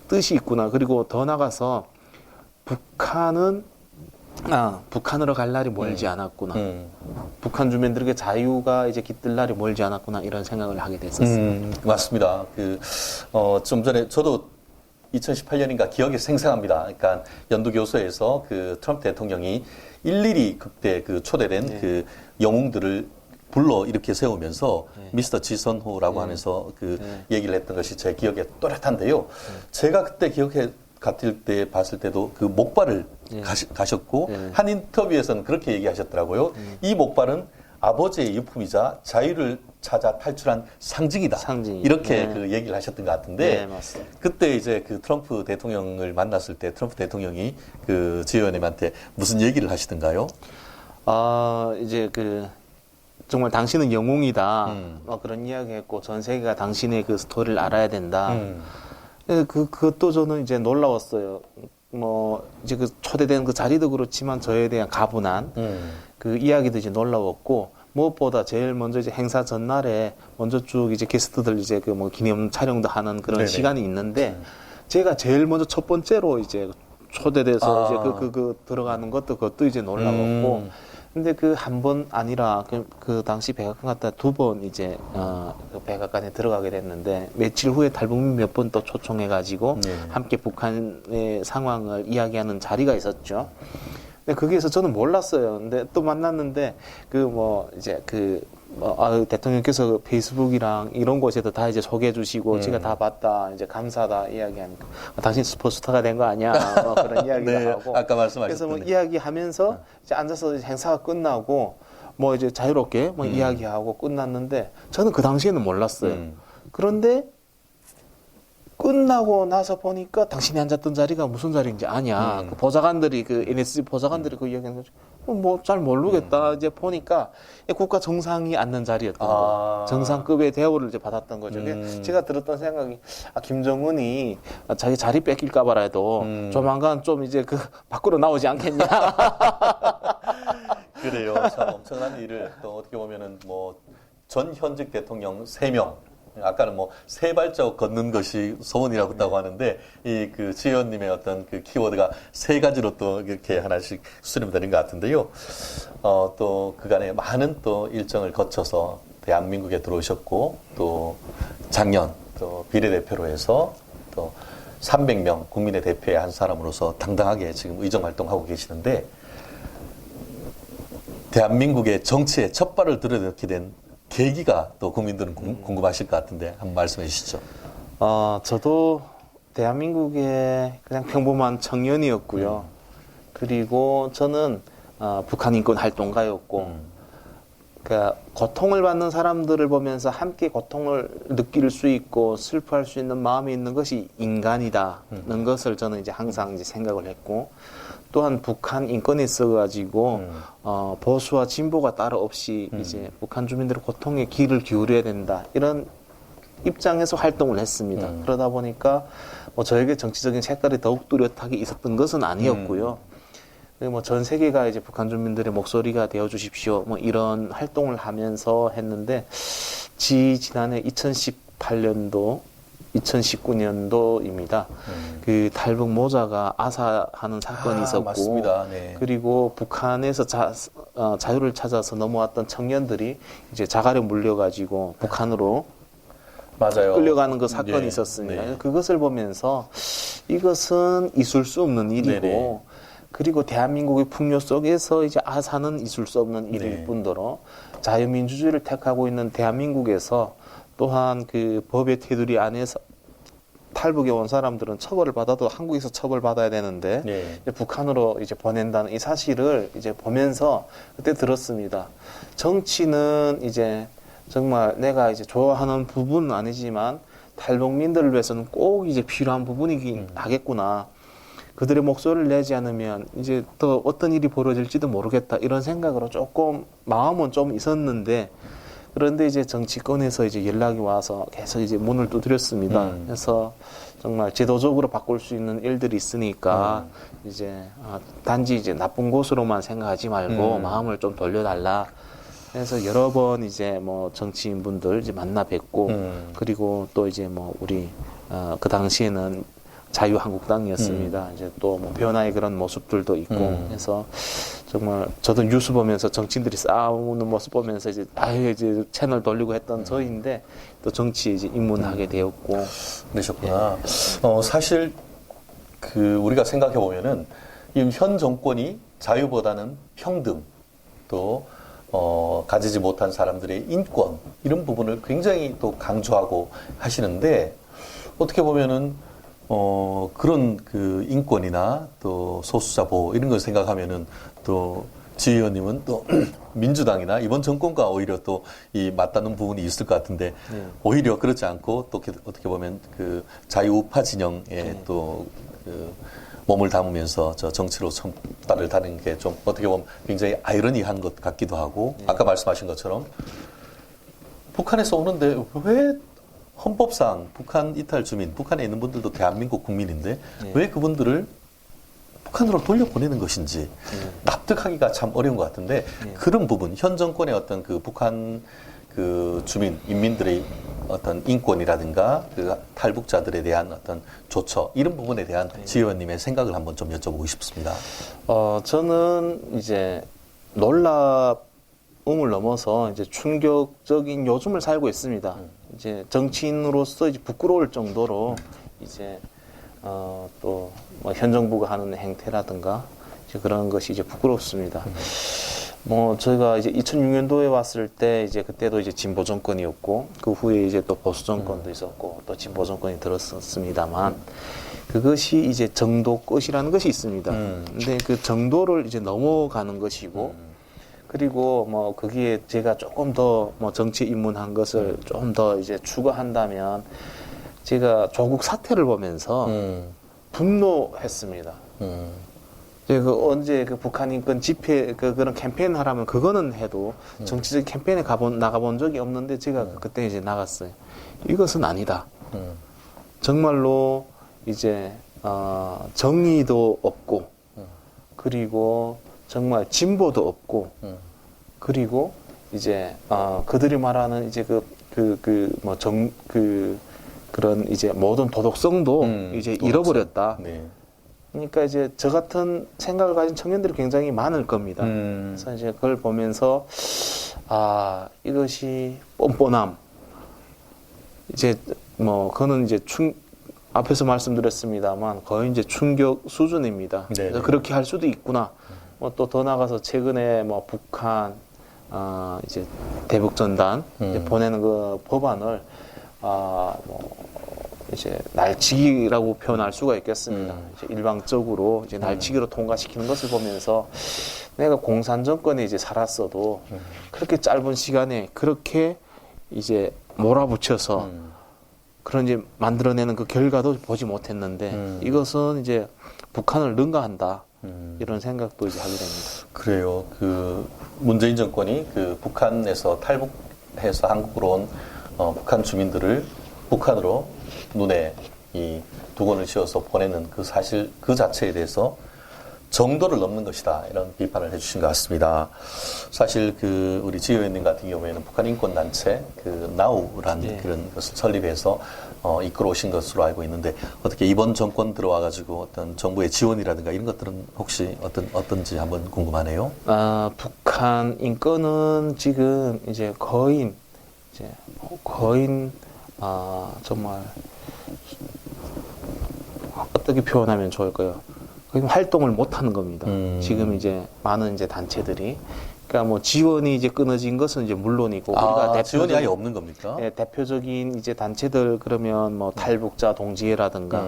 뜻이 있구나. 그리고 더 나가서 북한으로 갈 날이 멀지 않았구나. 북한 주민들에게 자유가 이제 깃들 날이 멀지 않았구나. 이런 생각을 하게 됐었습니다. 맞습니다. 좀 전에 저도 2018년인가 기억이 생생합니다. 그러니까 연두교수에서 그 트럼프 대통령이 일일이 그때 그 초대된 그 영웅들을 불러 이렇게 세우면서 네. 미스터 지선호라고 네. 하면서 그 네. 얘기를 했던 것이 제 기억에 또렷한데요. 제가 그때 기억해 갔을 때 봤을 때도 그 목발을 네. 가셨고 네. 한 인터뷰에서는 그렇게 얘기하셨더라고요. 이 목발은 아버지의 유품이자 자유를 찾아 탈출한 상징이다. 상징이. 이렇게 네. 그 얘기를 하셨던 것 같은데 네, 맞습니다. 그때 이제 그 트럼프 대통령을 만났을 때 트럼프 대통령이 그 지 의원님한테 무슨 얘기를 하시던가요? 이제 정말 당신은 영웅이다. 음. 그런 이야기 했고, 전 세계가 당신의 그 스토리를 알아야 된다. 음. 그것도 저는 이제 놀라웠어요. 이제 초대된 그 자리도 그렇지만 저에 대한 가분한 그 이야기도 이제 놀라웠고, 무엇보다 제일 먼저 이제 행사 전날에 먼저 쭉 이제 게스트들 이제 기념 촬영도 하는 그런 네네. 시간이 있는데, 제가 제일 먼저 첫 번째로 이제 초대돼서 이제 들어가는 그것도 이제 놀라웠고, 근데 한 번 아니라 그 당시 백악관 갔다 2번 이제 그 백악관에 들어가게 됐는데, 며칠 후에 탈북민 몇 번 또 초청해가지고 네. 함께 북한의 상황을 이야기하는 자리가 있었죠. 근데 거기에서 저는 몰랐어요. 근데 또 만났는데 대통령께서 페이스북이랑 이런 곳에도 다 이제 소개해 주시고 제가 다 봤다, 이제 감사하다 이야기하니까 당신 슈퍼스타가 된 거 아니야? 그런 이야기도 네, 하고. 아까 그래서 말씀하셨던 이야기하면서 이제 앉아서 행사가 끝나고 이제 자유롭게 이야기하고 끝났는데 저는 그 당시에는 몰랐어요. 그런데 끝나고 나서 보니까 당신이 앉았던 자리가 무슨 자리인지 아냐. 그 보좌관들이 NSC 보좌관들이 그 이야기하는 거죠. 잘 모르겠다. 이제 보니까 국가 정상이 앉는 자리였던 거예요. 정상급의 대우를 이제 받았던 거죠. 제가 들었던 생각이 김정은이 자기 자리 뺏길까 봐라도 조만간 좀 이제 밖으로 나오지 않겠냐. 그래요. 참 엄청난 일을 또 어떻게 보면은 전 현직 대통령 3명, 아까는 세 발자국 걷는 것이 소원이라고 했다고 하는데 그 지혜원님의 어떤 그 키워드가 3가지로 또 이렇게 하나씩 수렴이 되는 것 같은데요. 또 그간에 많은 또 일정을 거쳐서 대한민국에 들어오셨고 또 작년 또 비례대표로 해서 또 300명 국민의 대표의 한 사람으로서 당당하게 지금 의정 활동하고 계시는데 대한민국의 정치에 첫 발을 들여놓게 된 계기가 또 국민들은 궁금하실 것 같은데 한번 말씀해 주시죠. 저도 대한민국의 그냥 평범한 청년이었고요. 그리고 저는 북한 인권 활동가였고, 고통을 받는 사람들을 보면서 함께 고통을 느낄 수 있고 슬퍼할 수 있는 마음이 있는 것이 인간이다는 것을 저는 이제 항상 이제 생각을 했고, 또한 북한 인권에 있어가지고 보수와 진보가 따로 없이 이제 북한 주민들의 고통에 귀를 기울여야 된다, 이런 입장에서 활동을 했습니다. 그러다 보니까 저에게 정치적인 색깔이 더욱 뚜렷하게 있었던 것은 아니었고요. 전 세계가 이제 북한 주민들의 목소리가 되어 주십시오, 이런 활동을 하면서 했는데, 지난해 2018년도 2019년도입니다. 그 탈북 모자가 아사하는 사건이 있었고, 맞습니다. 네. 그리고 북한에서 자유를 찾아서 넘어왔던 청년들이 이제 자갈에 물려가지고 북한으로 맞아요. 끌려가는 그 사건이 네. 있었습니다. 네. 그것을 보면서 이것은 있을 수 없는 일이고, 네네. 그리고 대한민국의 풍요 속에서 이제 아사는 있을 수 없는 일일 네. 뿐더러 자유민주주의를 택하고 있는 대한민국에서 또한 그 법의 테두리 안에서 탈북에 온 사람들은 처벌을 받아도 한국에서 처벌받아야 되는데 네. 이제 북한으로 이제 보낸다는 이 사실을 이제 보면서 그때 들었습니다. 정치는 이제 정말 내가 이제 좋아하는 부분은 아니지만 탈북민들을 위해서는 꼭 이제 필요한 부분이긴 하겠구나. 그들의 목소리를 내지 않으면 이제 또 어떤 일이 벌어질지도 모르겠다, 이런 생각으로 조금 마음은 좀 있었는데, 그런데 이제 정치권에서 이제 연락이 와서 계속 이제 문을 두드렸습니다. 그래서 정말 제도적으로 바꿀 수 있는 일들이 있으니까 이제 단지 이제 나쁜 곳으로만 생각하지 말고 마음을 좀 돌려달라. 그래서 여러 번 이제 정치인분들 이제 만나 뵙고, 그리고 또 이제 우리 그 당시에는 자유한국당이었습니다. 이제 또 변화의 그런 모습들도 있고 해서 정말 저도 뉴스 보면서 정치인들이 싸우는 모습 보면서 이제 이제 채널 돌리고 했던 저인데 또 정치에 이제 입문하게 되었고. 그러셨구나. 사실 우리가 생각해 보면은 이 현 정권이 자유보다는 평등, 또 가지지 못한 사람들의 인권 이런 부분을 굉장히 또 강조하고 하시는데 어떻게 보면은 그런 그 인권이나 또 소수자 보호 이런 걸 생각하면은 또 지 의원님은 또 민주당이나 이번 정권과 오히려 또 이 맞닿는 부분이 있을 것 같은데 오히려 그렇지 않고 또 어떻게 보면 그 자유우파 진영에 또 그 몸을 담으면서 저 정치로 손발을 다는 게 좀 어떻게 보면 굉장히 아이러니한 것 같기도 하고 아까 말씀하신 것처럼 북한에서 오는데 왜 헌법상 북한 이탈 주민, 북한에 있는 분들도 대한민국 국민인데 왜 그분들을 북한으로 돌려보내는 것인지 납득하기가 참 어려운 것 같은데 그런 부분, 현 정권의 어떤 그 북한 그 주민, 인민들의 어떤 인권이라든가 그 탈북자들에 대한 어떤 조처 이런 부분에 대한 지 의원님의 생각을 한번 좀 여쭤보고 싶습니다. 저는 이제 놀라움을 넘어서 이제 충격적인 요즘을 살고 있습니다. 이제 정치인으로서 이제 부끄러울 정도로 이제 또 뭐 현 정부가 하는 행태라든가 이제 그런 것이 이제 부끄럽습니다. 뭐 저희가 이제 2006년도에 왔을 때 이제 그때도 이제 진보 정권이었고 그 후에 이제 또 보수 정권도 있었고 또 진보 정권이 들었습니다만 그것이 이제 정도 끝이라는 것이 있습니다. 근데 그 정도를 이제 넘어가는 것이고 그리고 뭐 거기에 제가 조금 더 뭐 정치 입문한 것을 좀 더 이제 추가한다면 제가 조국 사태를 보면서 분노했습니다. 그 언제 그 북한 인권 집회 그런 캠페인을 하라면 그거는 해도 정치적 캠페인에 나가본 적이 없는데 제가 그때 이제 나갔어요. 이것은 아니다. 정말로 이제 정의도 없고 그리고 정말 진보도 없고 그리고 이제 그들이 말하는 이제 그런 이제 모든 도덕성도 이제 잃어버렸다. 네. 그러니까 이제 저 같은 생각을 가진 청년들이 굉장히 많을 겁니다. 그래서 이제 그걸 보면서 이것이 뻔뻔함. 이제 뭐 그거는 이제 앞에서 말씀드렸습니다만 거의 이제 충격 수준입니다. 그래서 그렇게 할 수도 있구나. 뭐 또 더 나가서 최근에 뭐 북한 이제 대북 전단 이제 보내는 그 법안을 뭐 이제 날치기라고 표현할 수가 있겠습니다. 이제 일방적으로 이제 날치기로 통과시키는 것을 보면서 내가 공산 정권에 이제 살았어도 그렇게 짧은 시간에 그렇게 이제 몰아붙여서 그런 이제 만들어내는 그 결과도 보지 못했는데 이것은 이제 북한을 능가한다. 이런 생각도 이제 하게 됩니다. 그래요. 그 문재인 정권이 그 북한에서 탈북해서 한국으로 온 북한 주민들을 북한으로 눈에 이 두건을 씌워서 보내는 그 사실 그 자체에 대해서 정도를 넘는 것이다 이런 비판을 해주신 것 같습니다. 사실 그 우리 지 의원님 같은 경우에는 북한 인권 단체 그 나우라는 그런 것을 설립해서 이끌어오신 것으로 알고 있는데 어떻게 이번 정권 들어와 가지고 어떤 정부의 지원이라든가 이런 것들은 혹시 어떤지 한번 궁금하네요. 북한 인권은 지금 이제 거의 정말 어떻게 표현하면 좋을까요? 거의 활동을 못 하는 겁니다. 지금 이제 많은 이제 단체들이 그러니까 뭐 지원이 이제 끊어진 것은 이제 물론이고 우리가 지원이 아예 없는 겁니까? 네, 대표적인 이제 단체들 그러면 뭐 탈북자 동지회라든가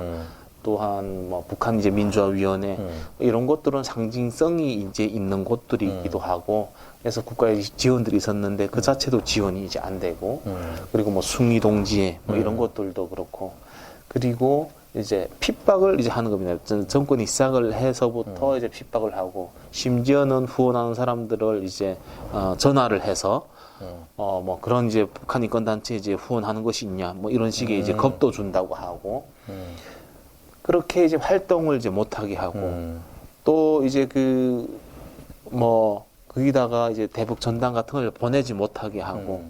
또한 뭐 북한 이제 민주화위원회 이런 것들은 상징성이 이제 있는 곳들이기도 하고 그래서 국가의 지원들이 있었는데 그 자체도 지원이 이제 안 되고 그리고 뭐 숭이 동지회 뭐 이런 것들도 그렇고 그리고 이제 핍박을 이제 하는 겁니다. 정권이 시작을 해서부터 이제 핍박을 하고 심지어는 후원하는 사람들을 이제 전화를 해서 뭐 그런 이제 북한 인권 단체 이제 후원하는 것이 있냐 뭐 이런 식의 이제 겁도 준다고 하고 그렇게 이제 활동을 이제 못하게 하고 또 이제 거기다가 이제 대북 전단 같은 걸 보내지 못하게 하고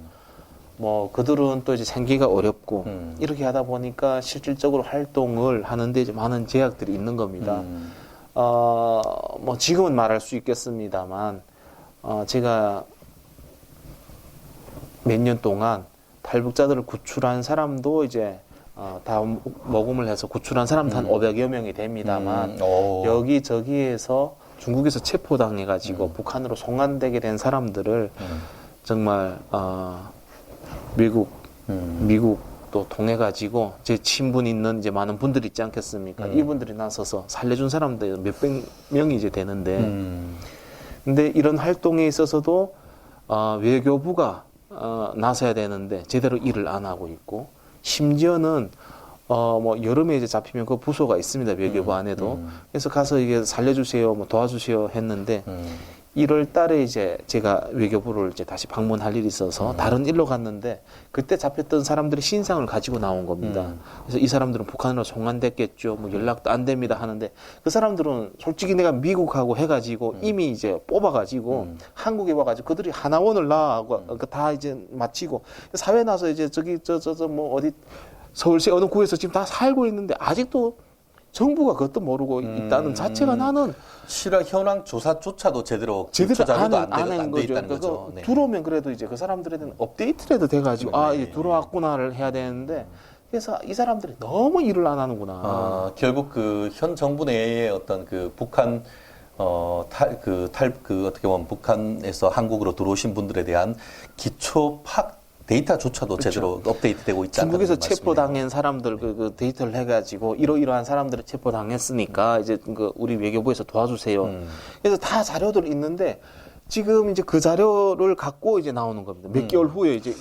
뭐 그들은 또 이제 생기가 어렵고 이렇게 하다 보니까 실질적으로 활동을 하는데 이제 많은 제약들이 있는 겁니다. 뭐 지금은 말할 수 있겠습니다만 제가 몇 년 동안 탈북자들을 구출한 사람도 이제 다 모금을 해서 구출한 사람도 한 500여 명이 됩니다만 여기저기에서 중국에서 체포당해가지고 북한으로 송환되게 된 사람들을 정말 미국도 통해가지고 제 친분 있는 이제 많은 분들이 있지 않겠습니까? 이분들이 나서서 살려준 사람들 몇백 명이 이제 되는데, 근데 이런 활동에 있어서도 외교부가 나서야 되는데 제대로 일을 안 하고 있고, 심지어는 뭐 여름에 이제 잡히면 그 부서가 있습니다, 외교부 안에도. 그래서 가서 이게 살려주세요, 뭐 도와주세요 했는데 1월 달에 이제 제가 외교부를 이제 다시 방문할 일이 있어서 다른 일로 갔는데 그때 잡혔던 사람들이 신상을 가지고 나온 겁니다. 그래서 이 사람들은 북한으로 송환됐겠죠. 뭐 연락도 안 됩니다 하는데 그 사람들은 솔직히 내가 미국하고 해가지고 이미 이제 뽑아가지고 한국에 와가지고 그들이 하나원을 나하고 다 이제 마치고 사회 나서 이제 저기 뭐 어디 서울시 어느 구에서 지금 다 살고 있는데 아직도 정부가 그것도 모르고 있다는 자체가 나는 실화 현황 조사조차도 제대로 자료도 안 돼 있다는 거죠. 네. 들어오면 그래도 이제 그 사람들에 대한 업데이트라도 돼가지고 이제 들어왔구나를 해야 되는데 그래서 이 사람들이 너무 일을 안 하는구나. 결국 그 현 정부 내의 어떤 그 북한 어떻게 보면 북한에서 한국으로 들어오신 분들에 대한 기초 데이터조차도 그렇죠. 제대로 업데이트되고 있지 않다는 중국에서 말씀이네요. 체포당한 사람들 그 데이터를 해가지고 이러이러한 사람들을 체포당했으니까 이제 우리 외교부에서 도와주세요. 그래서 다 자료들 있는데 지금 이제 그 자료를 갖고 이제 나오는 겁니다. 몇 개월 후에 이제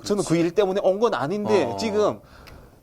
저는 그 일 때문에 온 건 아닌데 지금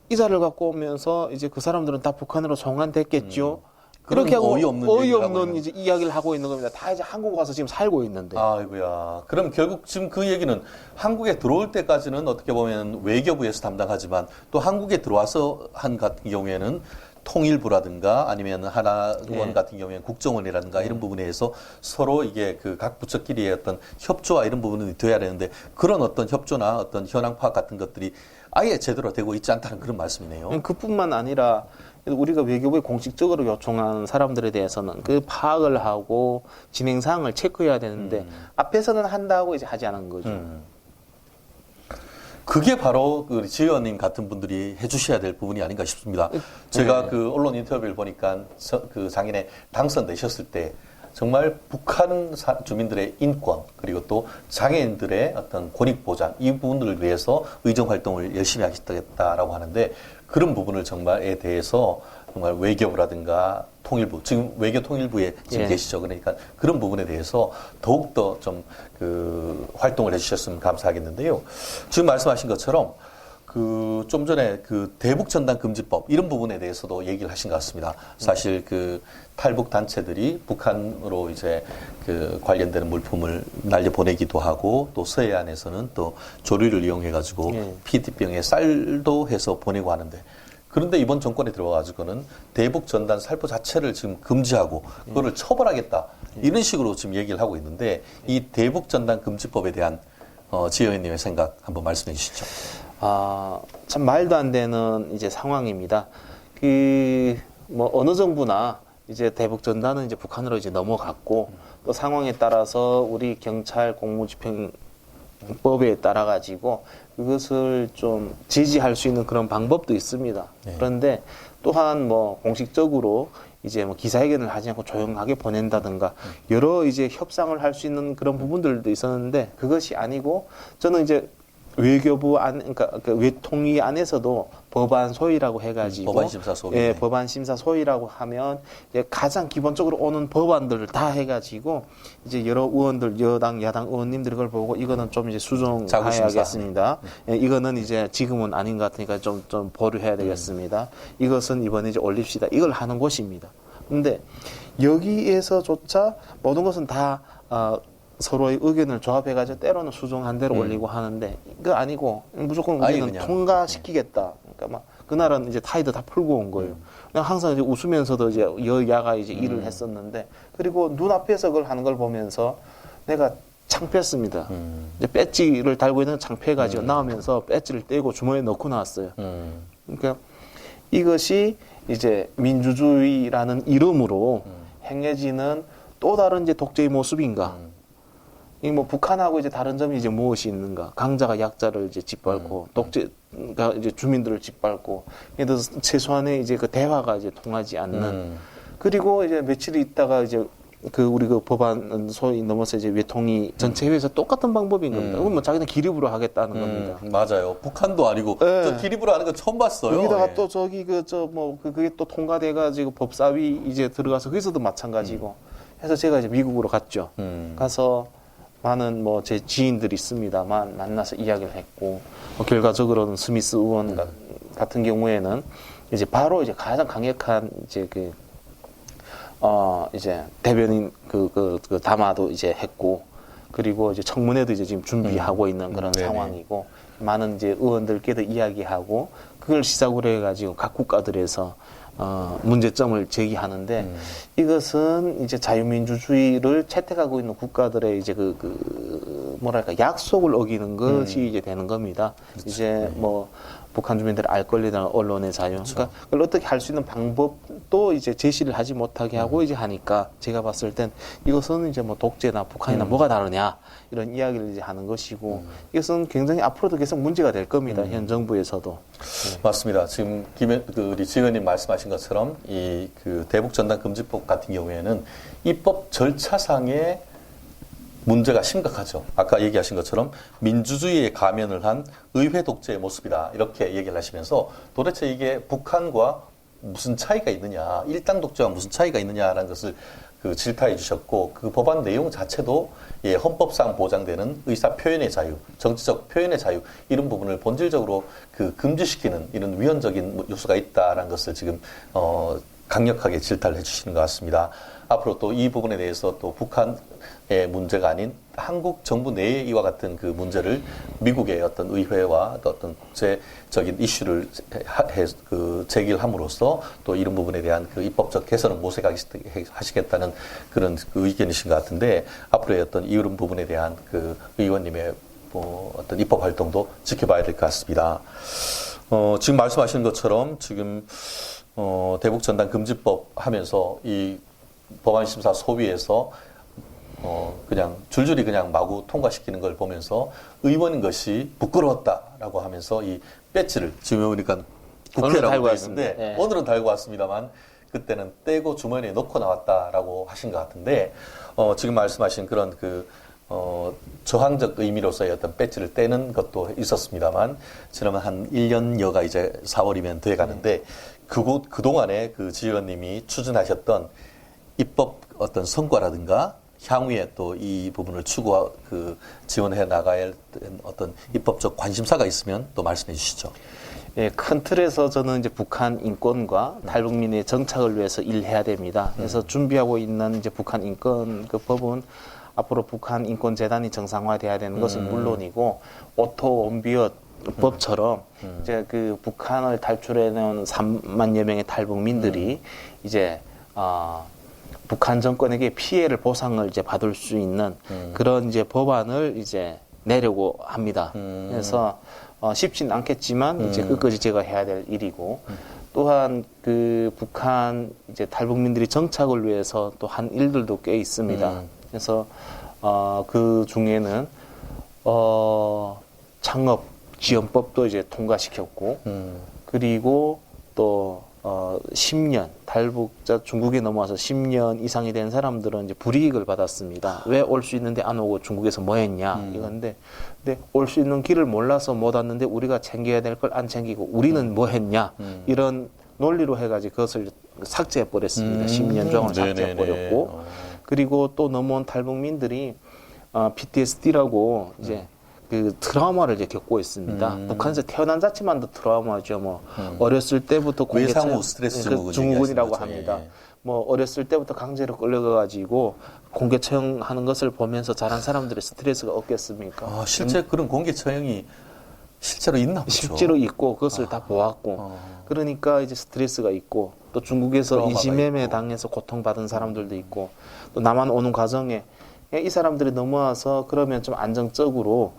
이 자료를 갖고 오면서 이제 그 사람들은 다 북한으로 송환됐겠죠. 그렇게 하고 어이없는 이제 이야기를 하고 있는 겁니다. 다 이제 한국 와서 지금 살고 있는데. 아이고야. 그럼 결국 지금 그 얘기는 한국에 들어올 때까지는 어떻게 보면 외교부에서 담당하지만 또 한국에 들어와서 한 같은 경우에는 통일부라든가 아니면 하나원 같은 경우에는 국정원이라든가 이런 부분에서 서로 이게 그 각 부처끼리의 어떤 협조와 이런 부분이 돼야 되는데 그런 어떤 협조나 어떤 현황 파악 같은 것들이 아예 제대로 되고 있지 않다는 그런 말씀이네요. 그뿐만 아니라 우리가 외교부에 공식적으로 요청한 사람들에 대해서는 그 파악을 하고 진행 사항을 체크해야 되는데 앞에서는 한다고 이제 하지 않은 거죠. 그게 바로 그 지의원님 같은 분들이 해주셔야 될 부분이 아닌가 싶습니다. 제가 그 언론 인터뷰를 보니까 그 작년에 당선되셨을 때 정말 북한 주민들의 인권 그리고 또 장애인들의 어떤 권익 보장 이 부분들을 위해서 의정 활동을 열심히 하겠다라고 하는데 그런 부분을 정말에 대해서 정말 외교부라든가 통일부 지금 외교 통일부에 지금 계시죠. 그러니까 그런 부분에 대해서 더욱더 좀 그 활동을 해주셨으면 감사하겠는데요. 지금 말씀하신 것처럼 그 좀 전에 그 대북 전단 금지법 이런 부분에 대해서도 얘기를 하신 것 같습니다. 사실 그 탈북 단체들이 북한으로 이제 그 관련되는 물품을 날려 보내기도 하고 또 서해안에서는 또 조류를 이용해 가지고 PT병에 쌀도 해서 보내고 하는데 그런데 이번 정권에 들어와가지고는 대북 전단 살포 자체를 지금 금지하고 그거를 처벌하겠다 이런 식으로 지금 얘기를 하고 있는데 이 대북 전단 금지법에 대한 지혜원님의 생각 한번 말씀해 주시죠. 참 말도 안 되는 이제 상황입니다. 뭐 어느 정부나 이제 대북 전단은 이제 북한으로 이제 넘어갔고 또 상황에 따라서 우리 경찰 공무집행법에 따라 가지고 그것을 좀 제지할 수 있는 그런 방법도 있습니다. 그런데 또한 뭐 공식적으로 이제 뭐 기자회견을 하지 않고 조용하게 보낸다든가 여러 이제 협상을 할 수 있는 그런 부분들도 있었는데 그것이 아니고 저는 이제 외교부 그러니까 그 외통위 안에서도 법안 소위라고 해가지고 법안심사 소위. 법안심사 소위라고 하면 이제 가장 기본적으로 오는 법안들을 다 해가지고 이제 여러 의원들 여당 야당 의원님들이 그걸 보고 이거는 좀 이제 수정해야겠습니다. 이거는 이제 지금은 아닌 것 같으니까 좀 보류해야 되겠습니다. 이것은 이번에 이제 올립시다. 이걸 하는 곳입니다. 근데 여기에서조차 모든 것은 다 서로의 의견을 조합해가지고 때로는 수정한 대로 올리고 하는데 그거 아니고 무조건 우리는 통과시키겠다. 그러니까 막 그날은 이제 타이드 다 풀고 온 거예요. 그냥 항상 이제 웃으면서도 이제 여야가 이제 일을 했었는데 그리고 눈앞에서 그걸 하는 걸 보면서 내가 창피했습니다. 이제 배지를 달고 있는 창피해가지고 나오면서 배지를 떼고 주머니에 넣고 나왔어요. 그러니까 이것이 이제 민주주의라는 이름으로 행해지는 또 다른 이제 독재의 모습인가? 이 뭐 북한하고 이제 다른 점이 이제 무엇이 있는가? 강자가 약자를 이제 짓밟고 독재가 이제 주민들을 짓밟고 예를 들어서 최소한의 이제 그 대화가 이제 통하지 않는 그리고 이제 며칠 있다가 이제 우리 그 법안 소위 넘어서 이제 외통이 전체 회에서 똑같은 방법인 겁니다. 그건 뭐 자기는 기립으로 하겠다는 겁니다. 맞아요. 북한도 아니고 네. 저 기립으로 하는 거 처음 봤어요. 여기다가 예. 또 저기 그게 또 통과돼가지고 법사위 이제 들어가서 거기서도 마찬가지고 해서 제가 이제 미국으로 갔죠. 가서 많은 뭐 제 지인들이 있습니다만 만나서 이야기를 했고 결과적으로는 스미스 의원 같은 경우에는 이제 바로 이제 가장 강력한 이제 이제 대변인 그 담화도 이제 했고 그리고 이제 청문회도 이제 지금 준비하고 있는 그런 네네. 상황이고 많은 이제 의원들께도 이야기하고 그걸 시작으로 해가지고 각 국가들에서 문제점을 제기하는데 이것은 이제 자유민주주의를 채택하고 있는 국가들의 이제 뭐랄까 약속을 어기는 것이 이제 되는 겁니다. 그렇죠. 이제 뭐 북한 주민들의 알 권리나 언론의 자유. 그러니까 그걸 어떻게 할 수 있는 방법도 이제 제시를 하지 못하게 하고 이제 하니까 제가 봤을 땐 이것은 이제 뭐 독재나 북한이나 뭐가 다르냐 이런 이야기를 이제 하는 것이고 이것은 굉장히 앞으로도 계속 문제가 될 겁니다. 현 정부에서도. 맞습니다. 지금 우리 지의원님 말씀하신 것처럼 이 대북 전단 금지법 같은 경우에는 입법 절차상의 문제가 심각하죠. 아까 얘기하신 것처럼 민주주의에 가면을 한 의회 독재의 모습이다. 이렇게 얘기를 하시면서 도대체 이게 북한과 무슨 차이가 있느냐, 일당 독재와 무슨 차이가 있느냐라는 것을 질타해 주셨고 그 법안 내용 자체도 헌법상 보장되는 의사 표현의 자유, 정치적 표현의 자유 이런 부분을 본질적으로 금지시키는 이런 위헌적인 요소가 있다라는 것을 지금 강력하게 질타를 해주시는 것 같습니다. 앞으로 또 이 부분에 대해서 또 북한의 문제가 아닌 한국 정부 내에 이와 같은 그 문제를 미국의 어떤 의회와 또 어떤 국제적인 이슈를 제기를 함으로써 또 이런 부분에 대한 입법적 개선을 모색하시겠다는 그런 의견이신 것 같은데 앞으로의 어떤 이런 부분에 대한 의원님의 어떤 입법 활동도 지켜봐야 될 것 같습니다. 지금 말씀하시는 것처럼 지금 대북 전단 금지법 하면서 이 법안심사 소위에서 그냥 줄줄이 그냥 마구 통과시키는 걸 보면서 의원인 것이 부끄러웠다라고 하면서 이 배지를 지금 보니까 국회라고 되어 있는데 네. 오늘은 달고 왔습니다만 그때는 떼고 주머니에 넣고 나왔다라고 하신 것 같은데 지금 말씀하신 그런 저항적 의미로서의 어떤 배지를 떼는 것도 있었습니다만 지난 한 1년여가 이제 4월이면 돼 가는데 그동안에 지의원님이 추진하셨던 입법 어떤 성과라든가 향후에 또 이 부분을 지원해 나가야 할 어떤 입법적 관심사가 있으면 또 말씀해 주시죠. 예, 큰 틀에서 저는 이제 북한 인권과 탈북민의 정착을 위해서 일해야 됩니다. 그래서 준비하고 있는 이제 북한 인권 법은 앞으로 북한 인권재단이 정상화돼야 되는 것은 물론이고 오토 원비엇 법처럼 이제 북한을 탈출해내온 3만여 명의 탈북민들이 이제 북한 정권에게 피해를 보상을 이제 받을 수 있는 그런 이제 법안을 이제 내려고 합니다. 그래서 쉽진 않겠지만 이제 끝까지 제가 해야 될 일이고 또한 북한 이제 탈북민들이 정착을 위해서 또 한 일들도 꽤 있습니다. 그래서 그 중에는 창업 지원법도 이제 통과시켰고 그리고 또 10년 탈북자 중국에 넘어와서 10년 이상이 된 사람들은 이제 불이익을 받았습니다. 왜 올 수 있는데 안 오고 중국에서 뭐 했냐 이건데 근데 올 수 있는 길을 몰라서 못 왔는데 우리가 챙겨야 될 걸 안 챙기고 우리는 뭐 했냐 이런 논리로 해가지고 그것을 삭제해 버렸습니다. 10년 종을 삭제해 버렸고 그리고 또 넘어온 탈북민들이 PTSD라고 이제 트라우마를 이제 겪고 있습니다. 북한에서 태어난 자체만도 트라우마죠. 뭐 어렸을 때부터 외상후 스트레스 증후군이라고 합니다. 뭐 어렸을 때부터 강제로 끌려가가지고 공개 처형하는 것을 보면서 자란 사람들의 스트레스가 없겠습니까? 실제 그런 공개 처형이 실제로 있나 보죠. 실제로 있고 그것을 다 보았고 그러니까 이제 스트레스가 있고 또 중국에서 이지매매 당해서 고통받은 사람들도 있고 또 남한 오는 과정에 이 사람들이 넘어와서 그러면 좀 안정적으로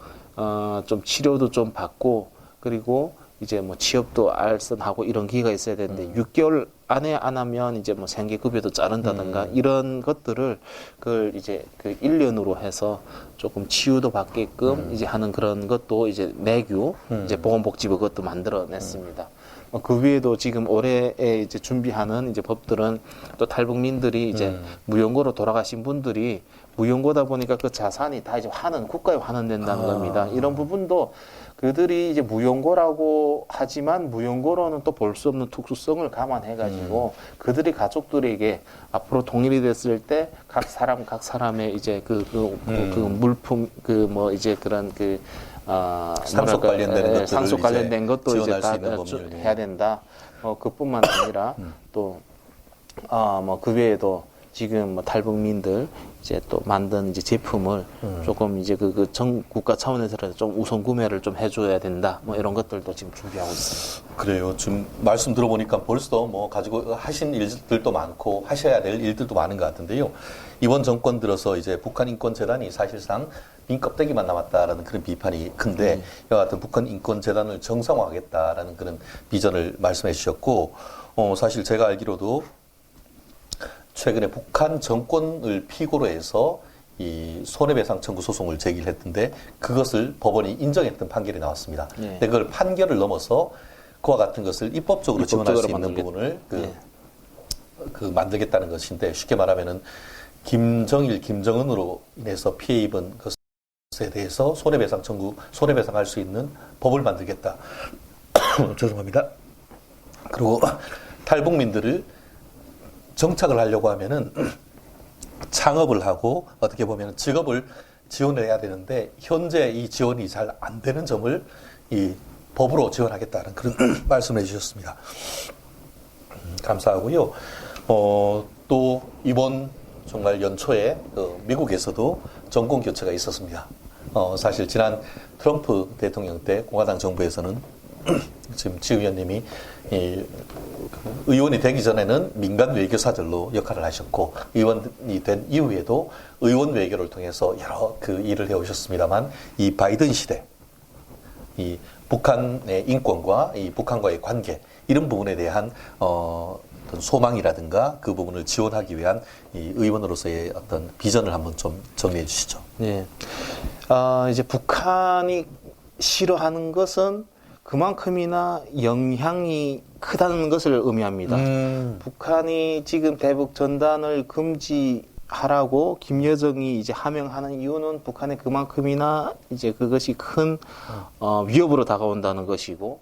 좀 치료도 좀 받고 그리고 이제 뭐 취업도 알선하고 이런 기회가 있어야 되는데 6개월 안 하면 이제 뭐 생계급여도 자른다든가 이런 것들을 그걸 이제 그 1년으로 해서 조금 치유도 받게끔 이제 하는 그런 것도 이제 내규 이제 보건복지부 그것도 만들어냈습니다. 그 외에도 지금 올해에 이제 준비하는 이제 법들은 또 탈북민들이 이제 무연고로 돌아가신 분들이 무연고다 보니까 그 자산이 다 이제 국가에 환원된다는 겁니다. 이런 부분도 그들이 이제 무연고라고 하지만 무연고로는 또 볼 수 없는 특수성을 감안해가지고 그들의 가족들에게 앞으로 통일이 됐을 때 각 사람의 이제 그 물품 그 뭐 이제 그런 그 상속 관련된 것들을 상속 관련된 것도 이제 다 해야 된다. 그뿐만 아니라 또 뭐 그 외에도 지금 뭐 탈북민들 이제 또 만든 이제 제품을 조금 이제 전 국가 차원에서 좀 우선 구매를 좀 해줘야 된다. 뭐 이런 것들도 지금 준비하고 있습니다. 그래요. 지금 말씀 들어보니까 벌써 뭐 가지고 하신 일들도 많고 하셔야 될 일들도 많은 것 같은데요. 이번 정권 들어서 이제 북한 인권재단이 사실상 빈 껍데기만 남았다라는 그런 비판이 큰데 이와 같은 북한 인권재단을 정상화하겠다라는 그런 비전을 말씀해 주셨고 사실 제가 알기로도 최근에 북한 정권을 피고로 해서 이 손해배상 청구 소송을 제기를 했던데 그것을 법원이 인정했던 판결이 나왔습니다. 네. 근데 그걸 판결을 넘어서 그와 같은 것을 입법적으로 지원할 수 있는 부분을 만들겠다는 것인데 쉽게 말하면은 김정일, 김정은으로 인해서 피해 입은 것에 대해서 손해배상할 수 있는 법을 만들겠다. 죄송합니다. 그리고 탈북민들을 정착을 하려고 하면은 창업을 하고 어떻게 보면 직업을 지원을 해야 되는데 현재 이 지원이 잘 안 되는 점을 이 법으로 지원하겠다는 그런 말씀을 해주셨습니다. 감사하고요. 또 이번 정말 연초에 미국에서도 정권 교체가 있었습니다. 사실 지난 트럼프 대통령 때 공화당 정부에서는 지금 지 의원님이 의원이 되기 전에는 민간 외교사절로 역할을 하셨고 의원이 된 이후에도 의원 외교를 통해서 여러 그 일을 해오셨습니다만 이 바이든 시대 이 북한의 인권과 이 북한과의 관계 이런 부분에 대한 어떤 소망이라든가 그 부분을 지원하기 위한 이 의원으로서의 어떤 비전을 한번 좀 정리해 주시죠. 네. 이제 북한이 싫어하는 것은 그만큼이나 영향이 크다는 것을 의미합니다. 북한이 지금 대북 전단을 금지하라고 김여정이 이제 하명하는 이유는 북한에 그만큼이나 이제 그것이 큰 위협으로 다가온다는 것이고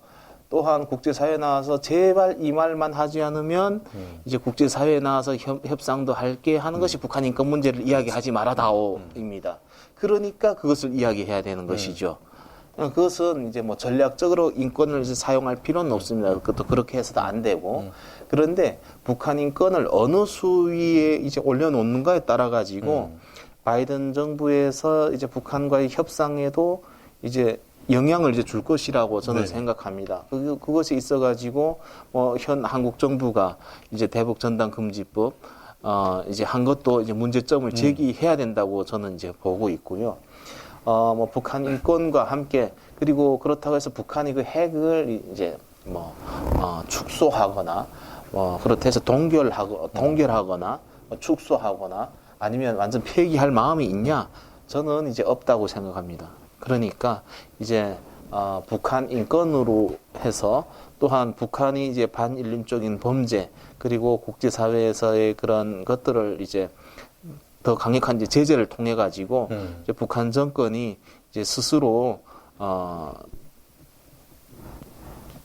또한 국제사회에 나와서 제발 이 말만 하지 않으면 이제 국제사회에 나와서 협상도 할게 하는 것이 북한 인권 문제를 이야기하지 말아다오입니다. 그러니까 그것을 이야기해야 되는 것이죠. 그것은 이제 뭐 전략적으로 인권을 이제 사용할 필요는 없습니다. 그것도 그렇게 해서도 안 되고. 그런데 북한 인권을 어느 수위에 이제 올려놓는가에 따라 가지고 바이든 정부에서 이제 북한과의 협상에도 이제 영향을 이제 줄 것이라고 저는 생각합니다. 그것이 있어가지고 뭐 현 한국 정부가 이제 대북 전단 금지법 이제 한 것도 이제 문제점을 제기해야 된다고 저는 이제 보고 있고요. 뭐 북한 인권과 함께 그리고 그렇다고 해서 북한이 그 핵을 이제 뭐 축소하거나 그렇다 해서 동결하거나 축소하거나 아니면 완전 폐기할 마음이 있냐? 저는 이제 없다고 생각합니다. 그러니까 이제 북한 인권으로 해서 또한 북한이 이제 반인륜적인 범죄 그리고 국제사회에서의 그런 것들을 이제 더 강력한 이제 제재를 통해 가지고 이제 북한 정권이 이제 스스로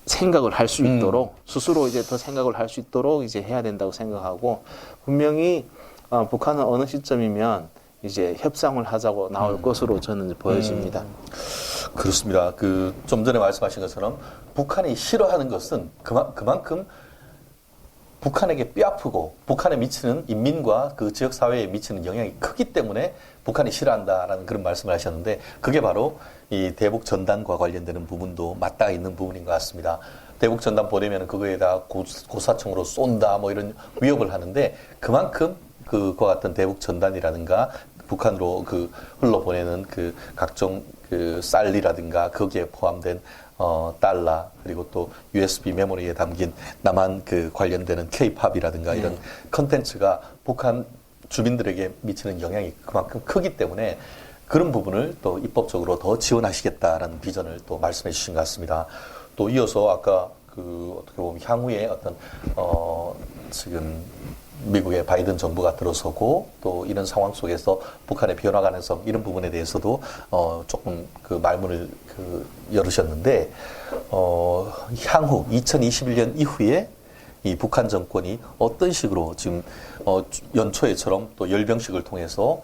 생각을 할 수 있도록 스스로 이제 더 생각을 할 수 있도록 이제 해야 된다고 생각하고 분명히 북한은 어느 시점이면 이제 협상을 하자고 나올 것으로 저는 보여집니다. 그렇습니다. 좀 전에 말씀하신 것처럼 북한이 싫어하는 것은 그만큼 북한에게 뼈아프고 북한에 미치는 인민과 그 지역 사회에 미치는 영향이 크기 때문에 북한이 싫어한다라는 그런 말씀을 하셨는데 그게 바로 이 대북 전단과 관련되는 부분도 맞닿아 있는 부분인 것 같습니다. 대북 전단 보내면 그거에다 고사총으로 쏜다 뭐 이런 위협을 하는데 그만큼 그와 같은 대북 전단이라든가 북한으로 흘러 보내는 각종 쌀이라든가 거기에 포함된 달러 그리고 또 USB 메모리에 담긴 남한 그 관련되는 K-팝이라든가 이런 컨텐츠가 북한 주민들에게 미치는 영향이 그만큼 크기 때문에 그런 부분을 또 입법적으로 더 지원하시겠다라는 비전을 또 말씀해 주신 것 같습니다. 또 이어서 아까 그 어떻게 보면 향후에 어떤 지금 미국의 바이든 정부가 들어서고 또 이런 상황 속에서 북한의 변화 가능성 이런 부분에 대해서도 조금 그 말문을 열으셨는데 향후 2021년 이후에 이 북한 정권이 어떤 식으로 지금 연초에처럼 또 열병식을 통해서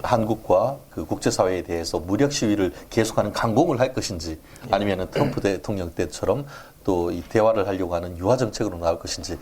한국과 그 국제사회에 대해서 무력 시위를 계속하는 강공을 할 것인지 아니면은 트럼프 대통령 때처럼 또 이 대화를 하려고 하는 유화 정책으로 나올 것인지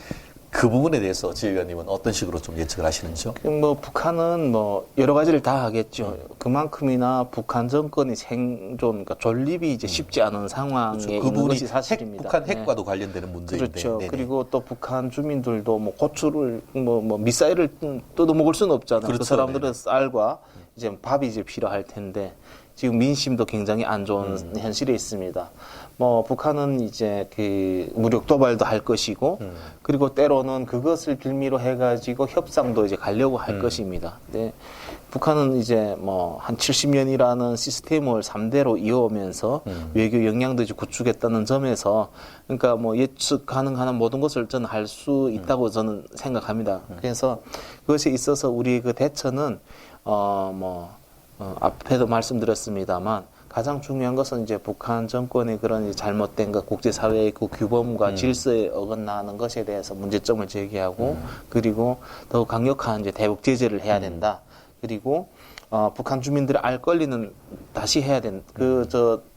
그 부분에 대해서 지 의원님은 어떤 식으로 좀 예측을 하시는지요? 뭐 북한은 뭐 여러 가지를 다 하겠죠. 그만큼이나 북한 정권의 생존, 그러니까 존립이 이제 쉽지 않은 상황에 그렇죠. 그 있는 부분이 것이 사실입니다. 북한 핵과도 관련되는 문제인데. 그렇죠. 네네. 그리고 또 북한 주민들도 뭐 고추를 뭐 미사일을 뜯어먹을 수는 없잖아요. 그렇죠. 그 사람들은 쌀과 이제 밥이 이제 필요할 텐데 지금 민심도 굉장히 안 좋은 현실에 있습니다. 뭐 북한은 이제 그 무력 도발도 할 것이고 그리고 때로는 그것을 빌미로 해가지고 협상도 이제 가려고 할 것입니다. 근데 북한은 이제 뭐 한 70년이라는 시스템을 3대로 이어오면서 외교 역량도 이제 구축했다는 점에서 그러니까 뭐 예측 가능한 모든 것을 저는 할 수 있다고 저는 생각합니다. 그래서 그것에 있어서 우리 그 대처는 앞에도 말씀드렸습니다만 가장 중요한 것은 이제 북한 정권의 그런 잘못된 것, 국제사회의 그 규범과 질서에 어긋나는 것에 대해서 문제점을 제기하고 그리고 더 강력한 이제 대북 제재를 해야 된다. 그리고 북한 주민들의 알 권리는 다시 해야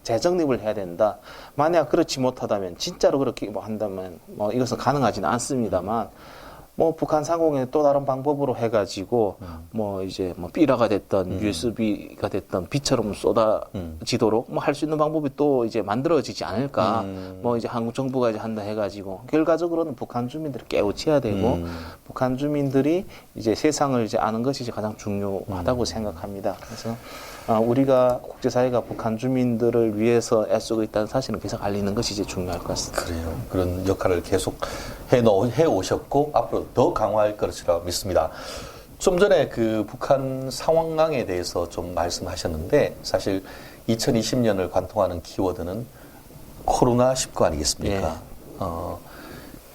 재정립을 해야 된다. 만약 그렇지 못하다면 진짜로 그렇게 뭐 한다면 뭐 이것은 가능하지는 않습니다만. 뭐 북한 상공에 또 다른 방법으로 해가지고 뭐 이제 뭐 삐라가 됐던 USB가 됐던 비처럼 쏟아지도록 뭐 할 수 있는 방법이 또 이제 만들어지지 않을까. 뭐 이제 한국 정부가 이제 한다 해가지고 결과적으로는 북한 주민들을 깨우쳐야 되고 북한 주민들이 이제 세상을 이제 아는 것이 이제 가장 중요하다고 생각합니다. 그래서 우리가 국제사회가 북한 주민들을 위해서 애쓰고 있다는 사실은 계속 알리는 것이 이제 중요할 것 같습니다. 그래요. 그런 역할을 계속 해 오셨고 앞으로 더 강화할 것이라 믿습니다. 좀 전에 그 북한 상황에 대해서 좀 말씀하셨는데 사실 2020년을 관통하는 키워드는 코로나19 아니겠습니까?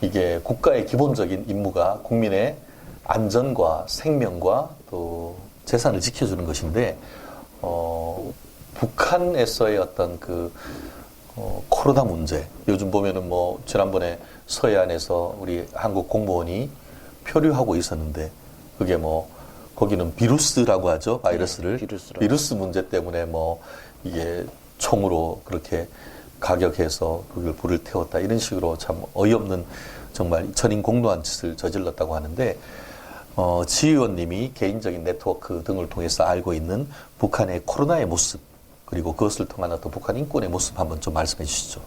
이게 국가의 기본적인 임무가 국민의 안전과 생명과 또 재산을 지켜주는 것인데 북한에서의 어떤 코로나 문제, 요즘 보면은 뭐, 지난번에 서해안에서 우리 한국 공무원이 표류하고 있었는데, 그게 뭐, 거기는 비루스라고 하죠, 바이러스를. 비루스 문제 때문에 뭐, 이게 총으로 그렇게 가격해서 그걸 불을 태웠다. 이런 식으로 참 어이없는 정말 천인공노한 짓을 저질렀다고 하는데, 지 의원님이 개인적인 네트워크 등을 통해서 알고 있는 북한의 코로나의 모습, 그리고 그것을 통한 어떤 북한 인권의 모습 한번 좀 말씀해 주시죠.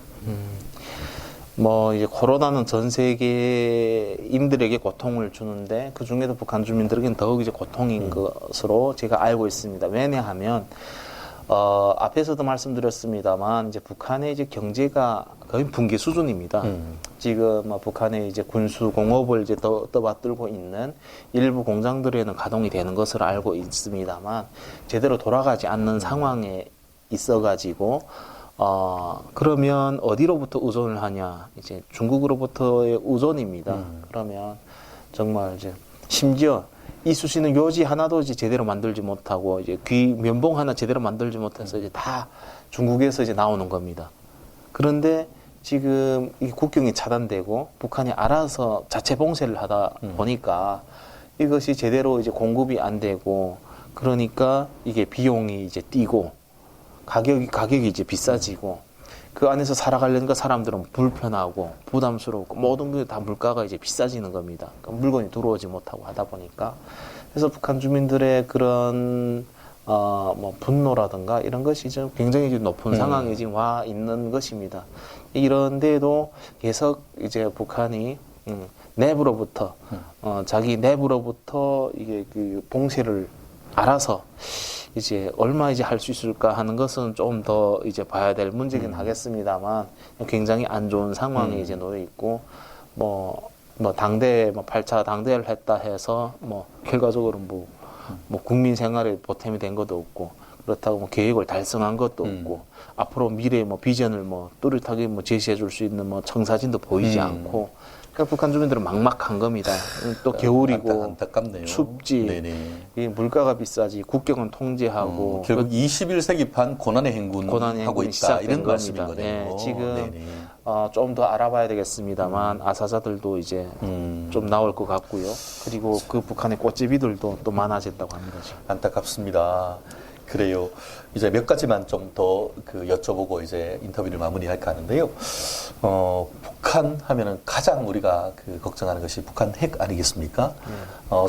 뭐 이제 코로나는 전 세계인들에게 고통을 주는데 그 중에도 북한 주민들에게는 더욱 이제 고통인 것으로 제가 알고 있습니다. 왜냐하면 앞에서도 말씀드렸습니다만 이제 북한의 이제 경제가 거의 붕괴 수준입니다. 지금 북한의 이제 군수 공업을 이제 떠받들고 있는 일부 공장들에는 가동이 되는 것으로 알고 있습니다만 제대로 돌아가지 않는 상황에 있어가지고 그러면 어디로부터 의존을 하냐? 이제 중국으로부터의 의존입니다. 그러면 정말 이제 심지어 이쑤시는 요지 하나도 이제 제대로 만들지 못하고 이제 귀 면봉 하나 제대로 만들지 못해서 이제 다 중국에서 이제 나오는 겁니다. 그런데 지금 이 국경이 차단되고 북한이 알아서 자체 봉쇄를 하다 보니까 이것이 제대로 이제 공급이 안 되고 그러니까 이게 비용이 이제 뛰고 가격이 이제 비싸지고 그 안에서 살아가려니까 사람들은 불편하고 부담스럽고 모든 게 다 물가가 이제 비싸지는 겁니다. 그러니까 물건이 들어오지 못하고 하다 보니까 그래서 북한 주민들의 그런 뭐 분노라든가 이런 것이 좀 굉장히 높은 상황에 지금 와 있는 것입니다. 이런데도 계속 이제 북한이 내부로부터 자기 내부로부터 이게 그 봉쇄를 알아서 이제 얼마 이제 할 수 있을까 하는 것은 좀 더 이제 봐야 될 문제긴 하겠습니다만 굉장히 안 좋은 상황에 이제 놓여 있고 뭐 당대 8차 당대를 했다 해서 뭐 결과적으로 뭐 국민 생활에 보탬이 된 것도 없고 그렇다고 뭐 계획을 달성한 것도 없고 앞으로 미래의 뭐 비전을 뭐 또렷하게 뭐 제시해 줄 수 있는 뭐 청사진도 보이지 않고 그러니까 북한 주민들은 막막한 겁니다. 또 겨울이고 안타깝네요. 춥지. 네네. 이 물가가 비싸지. 국경은 통제하고 결국 21세기판 고난의 행군하고 있다 시작된 이런 겁니다. 말씀인 거네요. 네, 지금 네네. 좀 더 알아봐야 되겠습니다만 아사자들도 이제 좀 나올 것 같고요. 그리고 그 북한의 꽃제비들도 또 많아졌다고 합니다. 지금. 안타깝습니다. 그래요. 이제 몇 가지만 좀 더 여쭤보고 이제 인터뷰를 마무리할까 하는데요. 북한 하면은 가장 우리가 걱정하는 것이 북한 핵 아니겠습니까?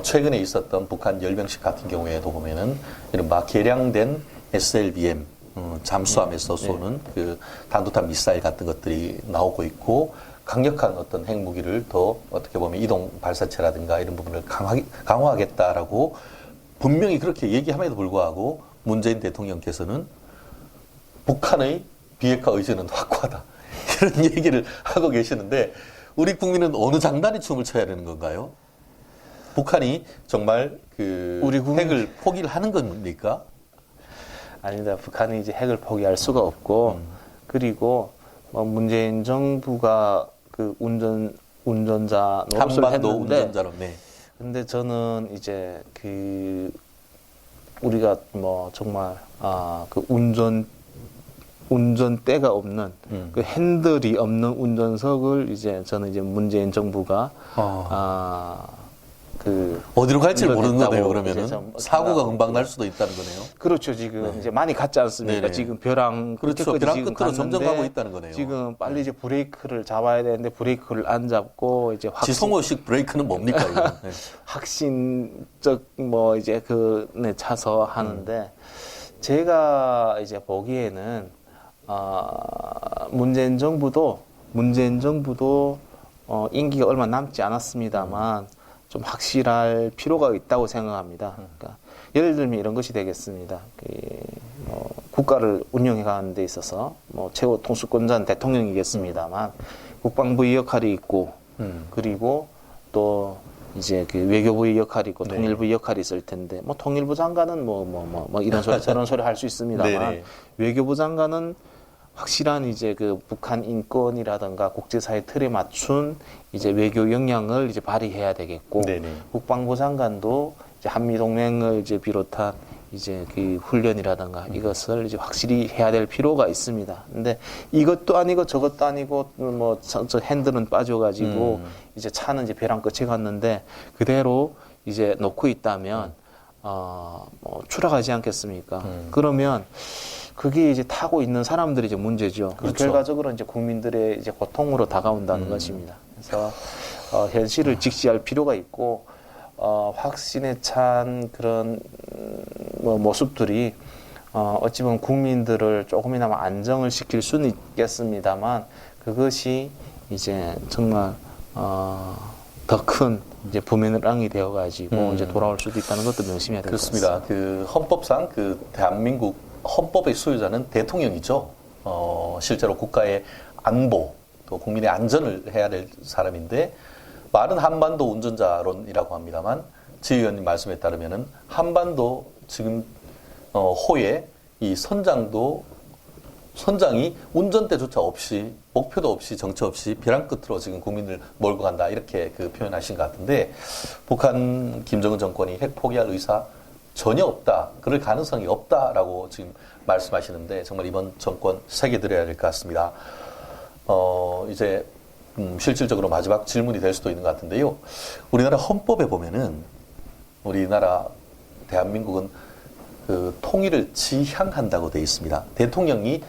최근에 있었던 북한 열병식 같은 경우에도 보면은 이른바 개량된 SLBM 잠수함에서 쏘는 그 단도탄 미사일 같은 것들이 나오고 있고 강력한 어떤 핵무기를 더 어떻게 보면 이동 발사체라든가 이런 부분을 강화하겠다라고 분명히 그렇게 얘기함에도 불구하고 문재인 대통령께서는 북한의 비핵화 의지는 확고하다. 이런 얘기를 하고 계시는데 우리 국민은 어느 장단에 춤을 춰야 되는 건가요? 북한이 정말 우리 국민... 핵을 포기를 하는 겁니까? 아닙니다. 북한이 이제 핵을 포기할 수가 없고 그리고 문재인 정부가 그 운전자 노릇을 한반도 했는데 운전자로. 네. 근데 저는 이제 우리가 뭐 정말 그 운전대가 없는 그 핸들이 없는 운전석을 이제 저는 이제 문재인 정부가 어디로 갈지를 모르는 거네요. 이제 그러면은 좀 사고가 금방 날 수도 있다는 거네요. 그렇죠. 지금 이제 많이 갔지 않습니까? 네네. 지금 벼랑 그렇죠. 끝까지 벼랑 지금 끝으로 갔는데 점점 가고 있다는 거네요. 지금 빨리 이제 브레이크를 잡아야 되는데 브레이크를 안 잡고 이제 지성호식 브레이크는 뭡니까? 이거? 네. 확신적 뭐 이제 차서 하는데 제가 이제 보기에는 문재인 정부도 임기가 얼마 남지 않았습니다만 좀 확실할 필요가 있다고 생각합니다. 그러니까 예를 들면 이런 것이 되겠습니다. 국가를 운영해 가는 데 있어서 뭐 최고 통수권자는 대통령이겠습니다만 국방부의 역할이 있고 그리고 또 이제 외교부의 역할이 있고 네. 통일부의 역할이 있을 텐데 뭐 통일부 장관은 뭐 이런 소리 저런 소리 할 수 있습니다만 네네. 외교부 장관은 확실한 이제 북한 인권이라든가 국제사회 틀에 맞춘 이제 외교 역량을 이제 발휘해야 되겠고 네네. 국방부 장관도 이제 한미 동맹을 이제 비롯한 이제 훈련이라든가 이것을 이제 확실히 해야 될 필요가 있습니다. 근데 이것도 아니고 저것도 아니고 뭐 저 핸들은 빠져가지고 이제 차는 이제 벼랑 끝에 갔는데 그대로 이제 놓고 있다면 뭐 추락하지 않겠습니까? 그러면 그게 이제 타고 있는 사람들이 이제 문제죠. 그렇죠. 결과적으로 이제 국민들의 이제 고통으로 다가온다는 것입니다. 그래서 현실을 직시할 필요가 있고 확신에 찬 그런 모습들이 어찌 보면 국민들을 조금이나마 안정을 시킬 수는 있겠습니다만 그것이 이제 정말 더 큰 이제 부메랑이 되어가지고 이제 돌아올 수도 있다는 것도 명심해야 될 것 같습니다. 그렇습니다. 헌법상 대한민국 헌법의 수호자는 대통령이죠. 실제로 국가의 안보 또 국민의 안전을 해야 될 사람인데 말은 한반도 운전자론이라고 합니다만 지 의원님 말씀에 따르면은 한반도 지금 호에 이 선장이 운전대조차 없이 목표도 없이 정처 없이 벼랑 끝으로 지금 국민을 몰고 간다 이렇게 표현하신 것 같은데 북한 김정은 정권이 핵 포기할 의사 전혀 없다. 그럴 가능성이 없다라고 지금 말씀하시는데 정말 이번 정권 새겨드려야 될 것 같습니다. 이제 실질적으로 마지막 질문이 될 수도 있는 것 같은데요. 우리나라 헌법에 보면은 우리나라 대한민국은 통일을 지향한다고 되어 있습니다. 대통령이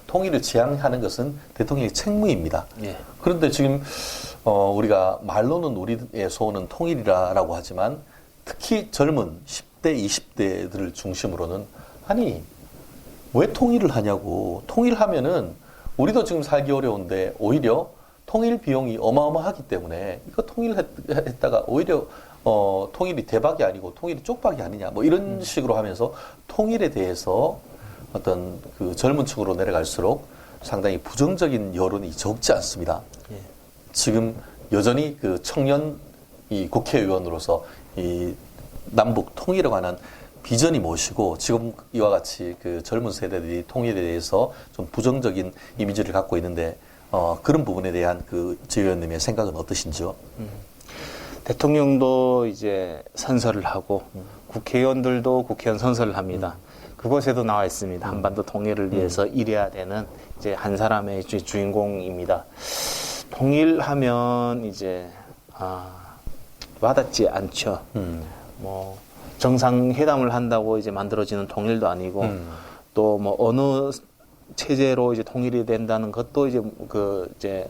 통일을 지향하는 것은 대통령의 책무입니다. 예. 그런데 지금 우리가 말로는 우리의 소원은 통일이라고 하지만 특히 젊은 10대, 20대들을 중심으로는 아니 왜 통일을 하냐고. 통일하면은 우리도 지금 살기 어려운데 오히려 통일 비용이 어마어마하기 때문에 이거 통일했다가 오히려 통일이 대박이 아니고 통일이 쪽박이 아니냐, 뭐 이런 식으로 하면서 통일에 대해서 어떤 그 젊은 층으로 내려갈수록 상당히 부정적인 여론이 적지 않습니다. 예. 지금 여전히 그 청년 이 국회의원으로서 이 남북 통일에 관한 비전이 무엇이고 지금 이와 같이 그 젊은 세대들이 통일에 대해서 좀 부정적인 이미지를 갖고 있는데 그런 부분에 대한 그 제 의원님의 생각은 어떠신지요? 대통령도 이제 선서를 하고 국회의원들도 국회의원 선서를 합니다. 그곳에도 나와 있습니다. 한반도 통일을 위해서 일해야 되는 이제 한 사람의 주인공입니다. 통일하면 이제 와닿지 않죠. 뭐 정상회담을 한다고 이제 만들어지는 통일도 아니고 또 뭐 어느 체제로 이제 통일이 된다는 것도 이제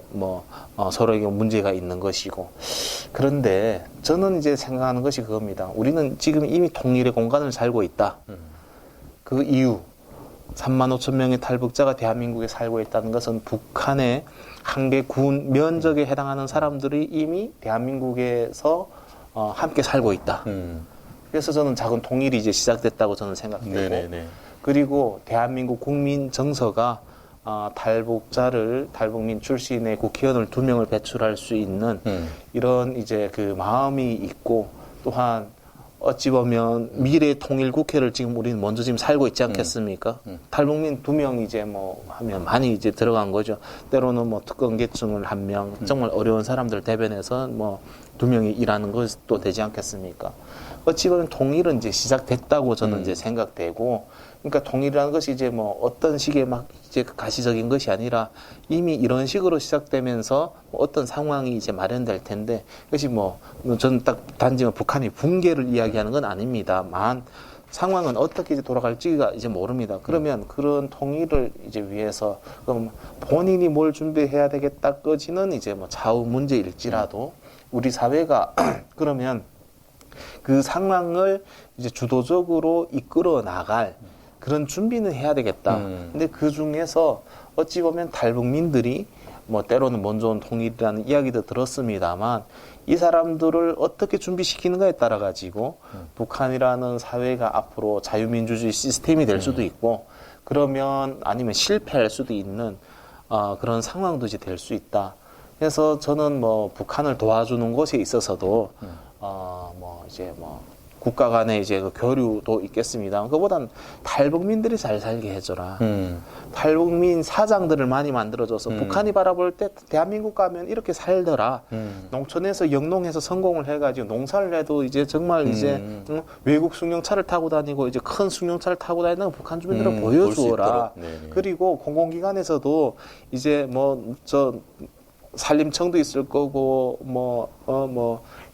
서로에게 문제가 있는 것이고. 그런데 저는 이제 생각하는 것이 그겁니다. 우리는 지금 이미 통일의 공간을 살고 있다. 그 이유 3만 5천 명의 탈북자가 대한민국에 살고 있다는 것은 북한의 한계 군 면적에 해당하는 사람들이 이미 대한민국에서 함께 살고 있다. 그래서 저는 작은 통일이 이제 시작됐다고 저는 생각되고, 네네네. 그리고 대한민국 국민 정서가 탈북민 출신의 국회의원을 2명을 배출할 수 있는 이런 이제 그 마음이 있고, 또한 어찌 보면 미래 통일 국회를 지금 우리는 먼저 지금 살고 있지 않겠습니까? 탈북민 2명 이제 뭐 하면 많이 이제 들어간 거죠. 때로는 뭐 특권계층을 1명, 정말 어려운 사람들 대변해서 뭐 2명이 일하는 것도 되지 않겠습니까? 어찌 보면 통일은 이제 시작됐다고 저는 이제 생각되고, 그러니까 통일이라는 것이 이제 뭐 어떤 식의 막 이제 가시적인 것이 아니라 이미 이런 식으로 시작되면서 뭐 어떤 상황이 이제 마련될 텐데, 그것이 뭐 저는 딱 단지 북한이 붕괴를 이야기하는 건 아닙니다만 상황은 어떻게 이제 돌아갈지가 이제 모릅니다. 그러면 그런 통일을 이제 위해서 그럼 본인이 뭘 준비해야 되겠다까지는 이제 뭐 차후 문제일지라도 우리 사회가 그러면 그 상황을 이제 주도적으로 이끌어 나갈 그런 준비는 해야 되겠다. 근데 그 중에서 어찌 보면 탈북민들이 뭐 때로는 먼저 온 통일이라는 이야기도 들었습니다만 이 사람들을 어떻게 준비시키는가에 따라 가지고 북한이라는 사회가 앞으로 자유민주주의 시스템이 될 수도 있고, 그러면 아니면 실패할 수도 있는 그런 상황도 이제 될 수 있다. 그래서 저는 뭐 북한을 도와주는 것에 있어서도 국가 간의 이제 그 교류도 있겠습니다. 그보단 탈북민들이 잘 살게 해줘라. 탈북민 사장들을 많이 만들어줘서 북한이 바라볼 때 대한민국 가면 이렇게 살더라. 농촌에서 영농해서 성공을 해가지고 농사를 해도 이제 정말 이제 외국 승용차를 타고 다니고 이제 큰 승용차를 타고 다니는 북한 주민들을 보여주어라. 그리고 공공기관에서도 이제 산림청도 있을 거고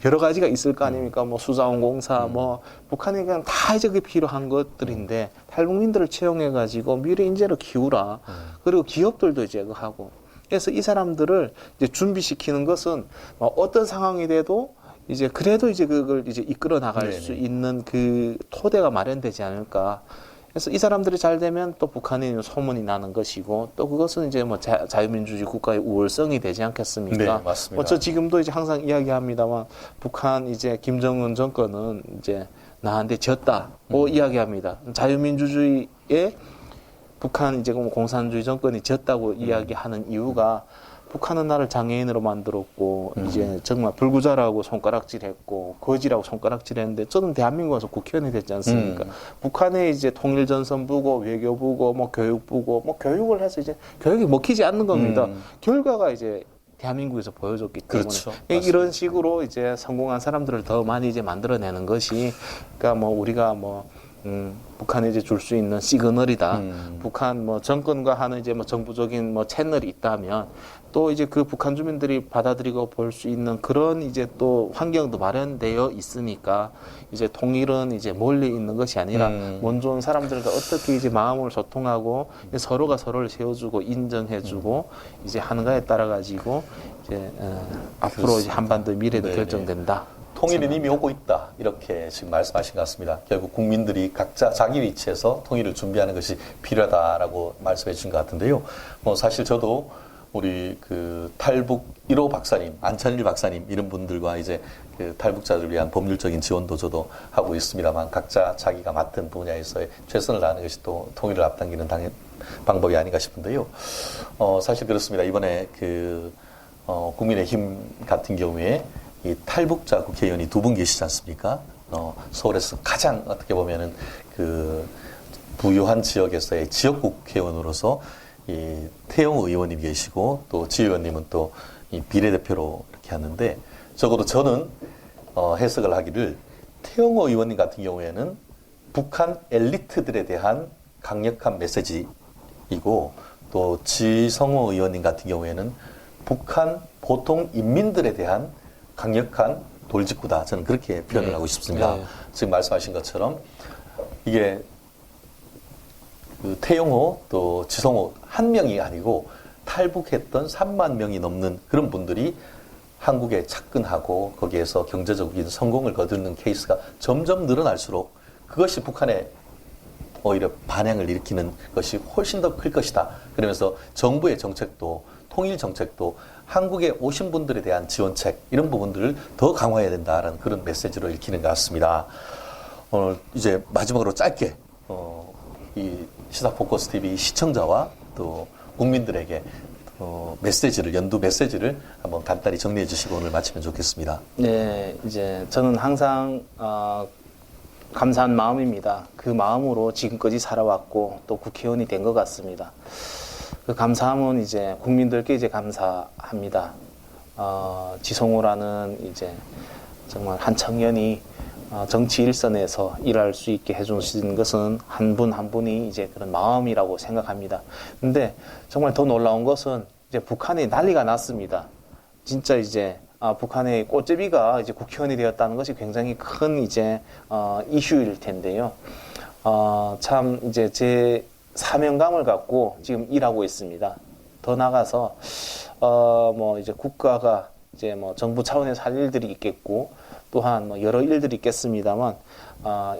여러 가지가 있을 거 아닙니까? 뭐 수자원공사, 북한에 그냥 다 이제 그게 필요한 것들인데 탈북민들을 채용해 가지고 미래 인재를 키우라. 그리고 기업들도 이제 그거 하고. 그래서 이 사람들을 이제 준비시키는 것은 어떤 상황이 돼도 이제 그래도 이제 그걸 이제 이끌어 나갈 수 있는 그 토대가 마련되지 않을까. 그래서 이 사람들이 잘 되면 또 북한이 소문이 나는 것이고, 또 그것은 이제 뭐 자유민주주의 국가의 우월성이 되지 않겠습니까? 네, 맞습니다. 저 지금도 이제 항상 이야기합니다만, 북한 이제 김정은 정권은 이제 나한테 졌다고 이야기합니다. 자유민주주의에 북한 이제 공산주의 정권이 졌다고 이야기하는 이유가, 북한은 나를 장애인으로 만들었고 이제 정말 불구자라고 손가락질했고 거지라고 손가락질했는데, 저는 대한민국 와서 국회의원이 됐지 않습니까? 북한에 이제 통일전선부고 외교부고 뭐 교육부고 뭐 교육을 해서 이제 교육이 먹히지 않는 겁니다. 결과가 이제 대한민국에서 보여줬기 때문에. 그렇죠. 이런 식으로 이제 성공한 사람들을 더 많이 이제 만들어내는 것이, 그러니까 뭐 우리가 북한에 이제 줄 수 있는 시그널이다. 북한 정권과 하는 이제 정부적인 채널이 있다면, 또 이제 그 북한 주민들이 받아들이고 볼 수 있는 그런 이제 또 환경도 마련되어 있으니까, 이제 통일은 이제 멀리 있는 것이 아니라 먼저 온 사람들과 어떻게 이제 마음을 소통하고 서로가 서로를 세워주고 인정해주고 이제 하는가에 따라 가지고 이제 앞으로 이제 한반도의 미래도 결정된다. 통일은 이미 오고 있다, 이렇게 지금 말씀하신 것 같습니다. 결국 국민들이 각자 자기 위치에서 통일을 준비하는 것이 필요하다라고 말씀해 주신 것 같은데요. 사실 저도 우리 그 탈북 1호 박사님, 안찬일 박사님 이런 분들과 이제 그 탈북자들을 위한 법률적인 지원도 저도 하고 있습니다만 각자 자기가 맡은 분야에서의 최선을 다하는 것이 또 통일을 앞당기는 방법이 아닌가 싶은데요. 사실 그렇습니다. 이번에 국민의힘 같은 경우에 이 탈북자 국회의원이 2분 계시지 않습니까? 서울에서 가장 어떻게 보면은 그 부유한 지역에서의 지역국 회의원으로서 이 태영호 의원님 계시고 또 지 의원님은 또 이 비례대표로 이렇게 하는데 적어도 저는 해석을 하기를 태영호 의원님 같은 경우에는 북한 엘리트들에 대한 강력한 메시지이고 또 지성호 의원님 같은 경우에는 북한 보통 인민들에 대한 강력한 돌직구다. 저는 그렇게 표현을 하고 싶습니다. 지금 말씀하신 것처럼 이게 그 태영호 또 지성호 한 명이 아니고 탈북했던 3만 명이 넘는 그런 분들이 한국에 착근하고 거기에서 경제적인 성공을 거두는 케이스가 점점 늘어날수록 그것이 북한에 오히려 반향을 일으키는 것이 훨씬 더 클 것이다. 그러면서 정부의 정책도 통일 정책도 한국에 오신 분들에 대한 지원책 이런 부분들을 더 강화해야 된다라는 그런 메시지로 읽히는 것 같습니다. 오늘 이제 마지막으로 짧게 이 시사 포커스 TV 시청자와 또 국민들에게 메시지를 연두 메시지를 한번 간단히 정리해 주시고 오늘 마치면 좋겠습니다. 네, 이제 저는 항상 감사한 마음입니다. 그 마음으로 지금까지 살아왔고 또 국회의원이 된 것 같습니다. 그 감사함은 이제 국민들께 이제 감사합니다. 지성호라는 이제 정말 한 청년이 정치 일선에서 일할 수 있게 해주신 것은 한 분 한 분이 이제 그런 마음이라고 생각합니다. 근데 정말 더 놀라운 것은 이제 북한에 난리가 났습니다. 진짜 이제 북한의 꽃제비가 이제 국회의원이 되었다는 것이 굉장히 큰 이제 이슈일 텐데요. 참 이제 제 사명감을 갖고 지금 일하고 있습니다. 더 나가서 뭐 이제 국가가 이제 뭐 정부 차원에서 할 일들이 있겠고 또한 뭐 여러 일들이 있겠습니다만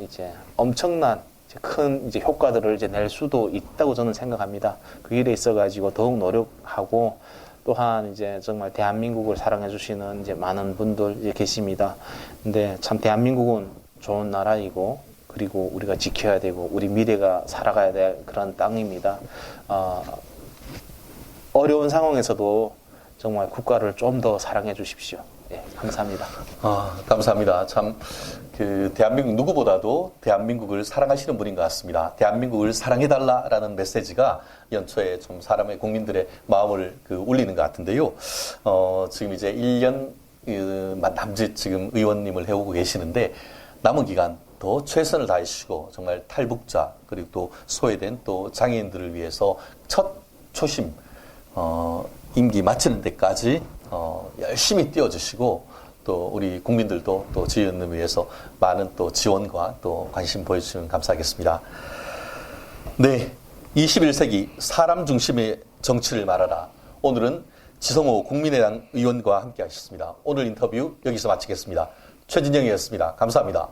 이제 엄청난 큰 이제 효과들을 이제 낼 수도 있다고 저는 생각합니다. 그 일에 있어 가지고 더욱 노력하고 또한 이제 정말 대한민국을 사랑해 주시는 이제 많은 분들 이제 계십니다. 근데 참 대한민국은 좋은 나라이고 그리고 우리가 지켜야 되고 우리 미래가 살아가야 될 그런 땅입니다. 어려운 상황에서도 정말 국가를 좀 더 사랑해 주십시오. 예, 감사합니다. 감사합니다. 참, 대한민국 누구보다도 대한민국을 사랑하시는 분인 것 같습니다. 대한민국을 사랑해달라라는 메시지가 연초에 좀 사람의 국민들의 마음을 울리는 것 같은데요. 지금 이제 1년 남짓 지금 의원님을 해오고 계시는데 남은 기간 더 최선을 다해주시고 정말 탈북자 그리고 또 소외된 또 장애인들을 위해서 첫 초심, 임기 마치는 데까지 열심히 뛰어주시고 또 우리 국민들도 또 지원을 위해서 많은 또 지원과 또 관심 보여주시면 감사하겠습니다. 네, 21세기 사람 중심의 정치를 말하라. 오늘은 지성호 국민의당 의원과 함께 하셨습니다. 오늘 인터뷰 여기서 마치겠습니다. 최진영이었습니다. 감사합니다.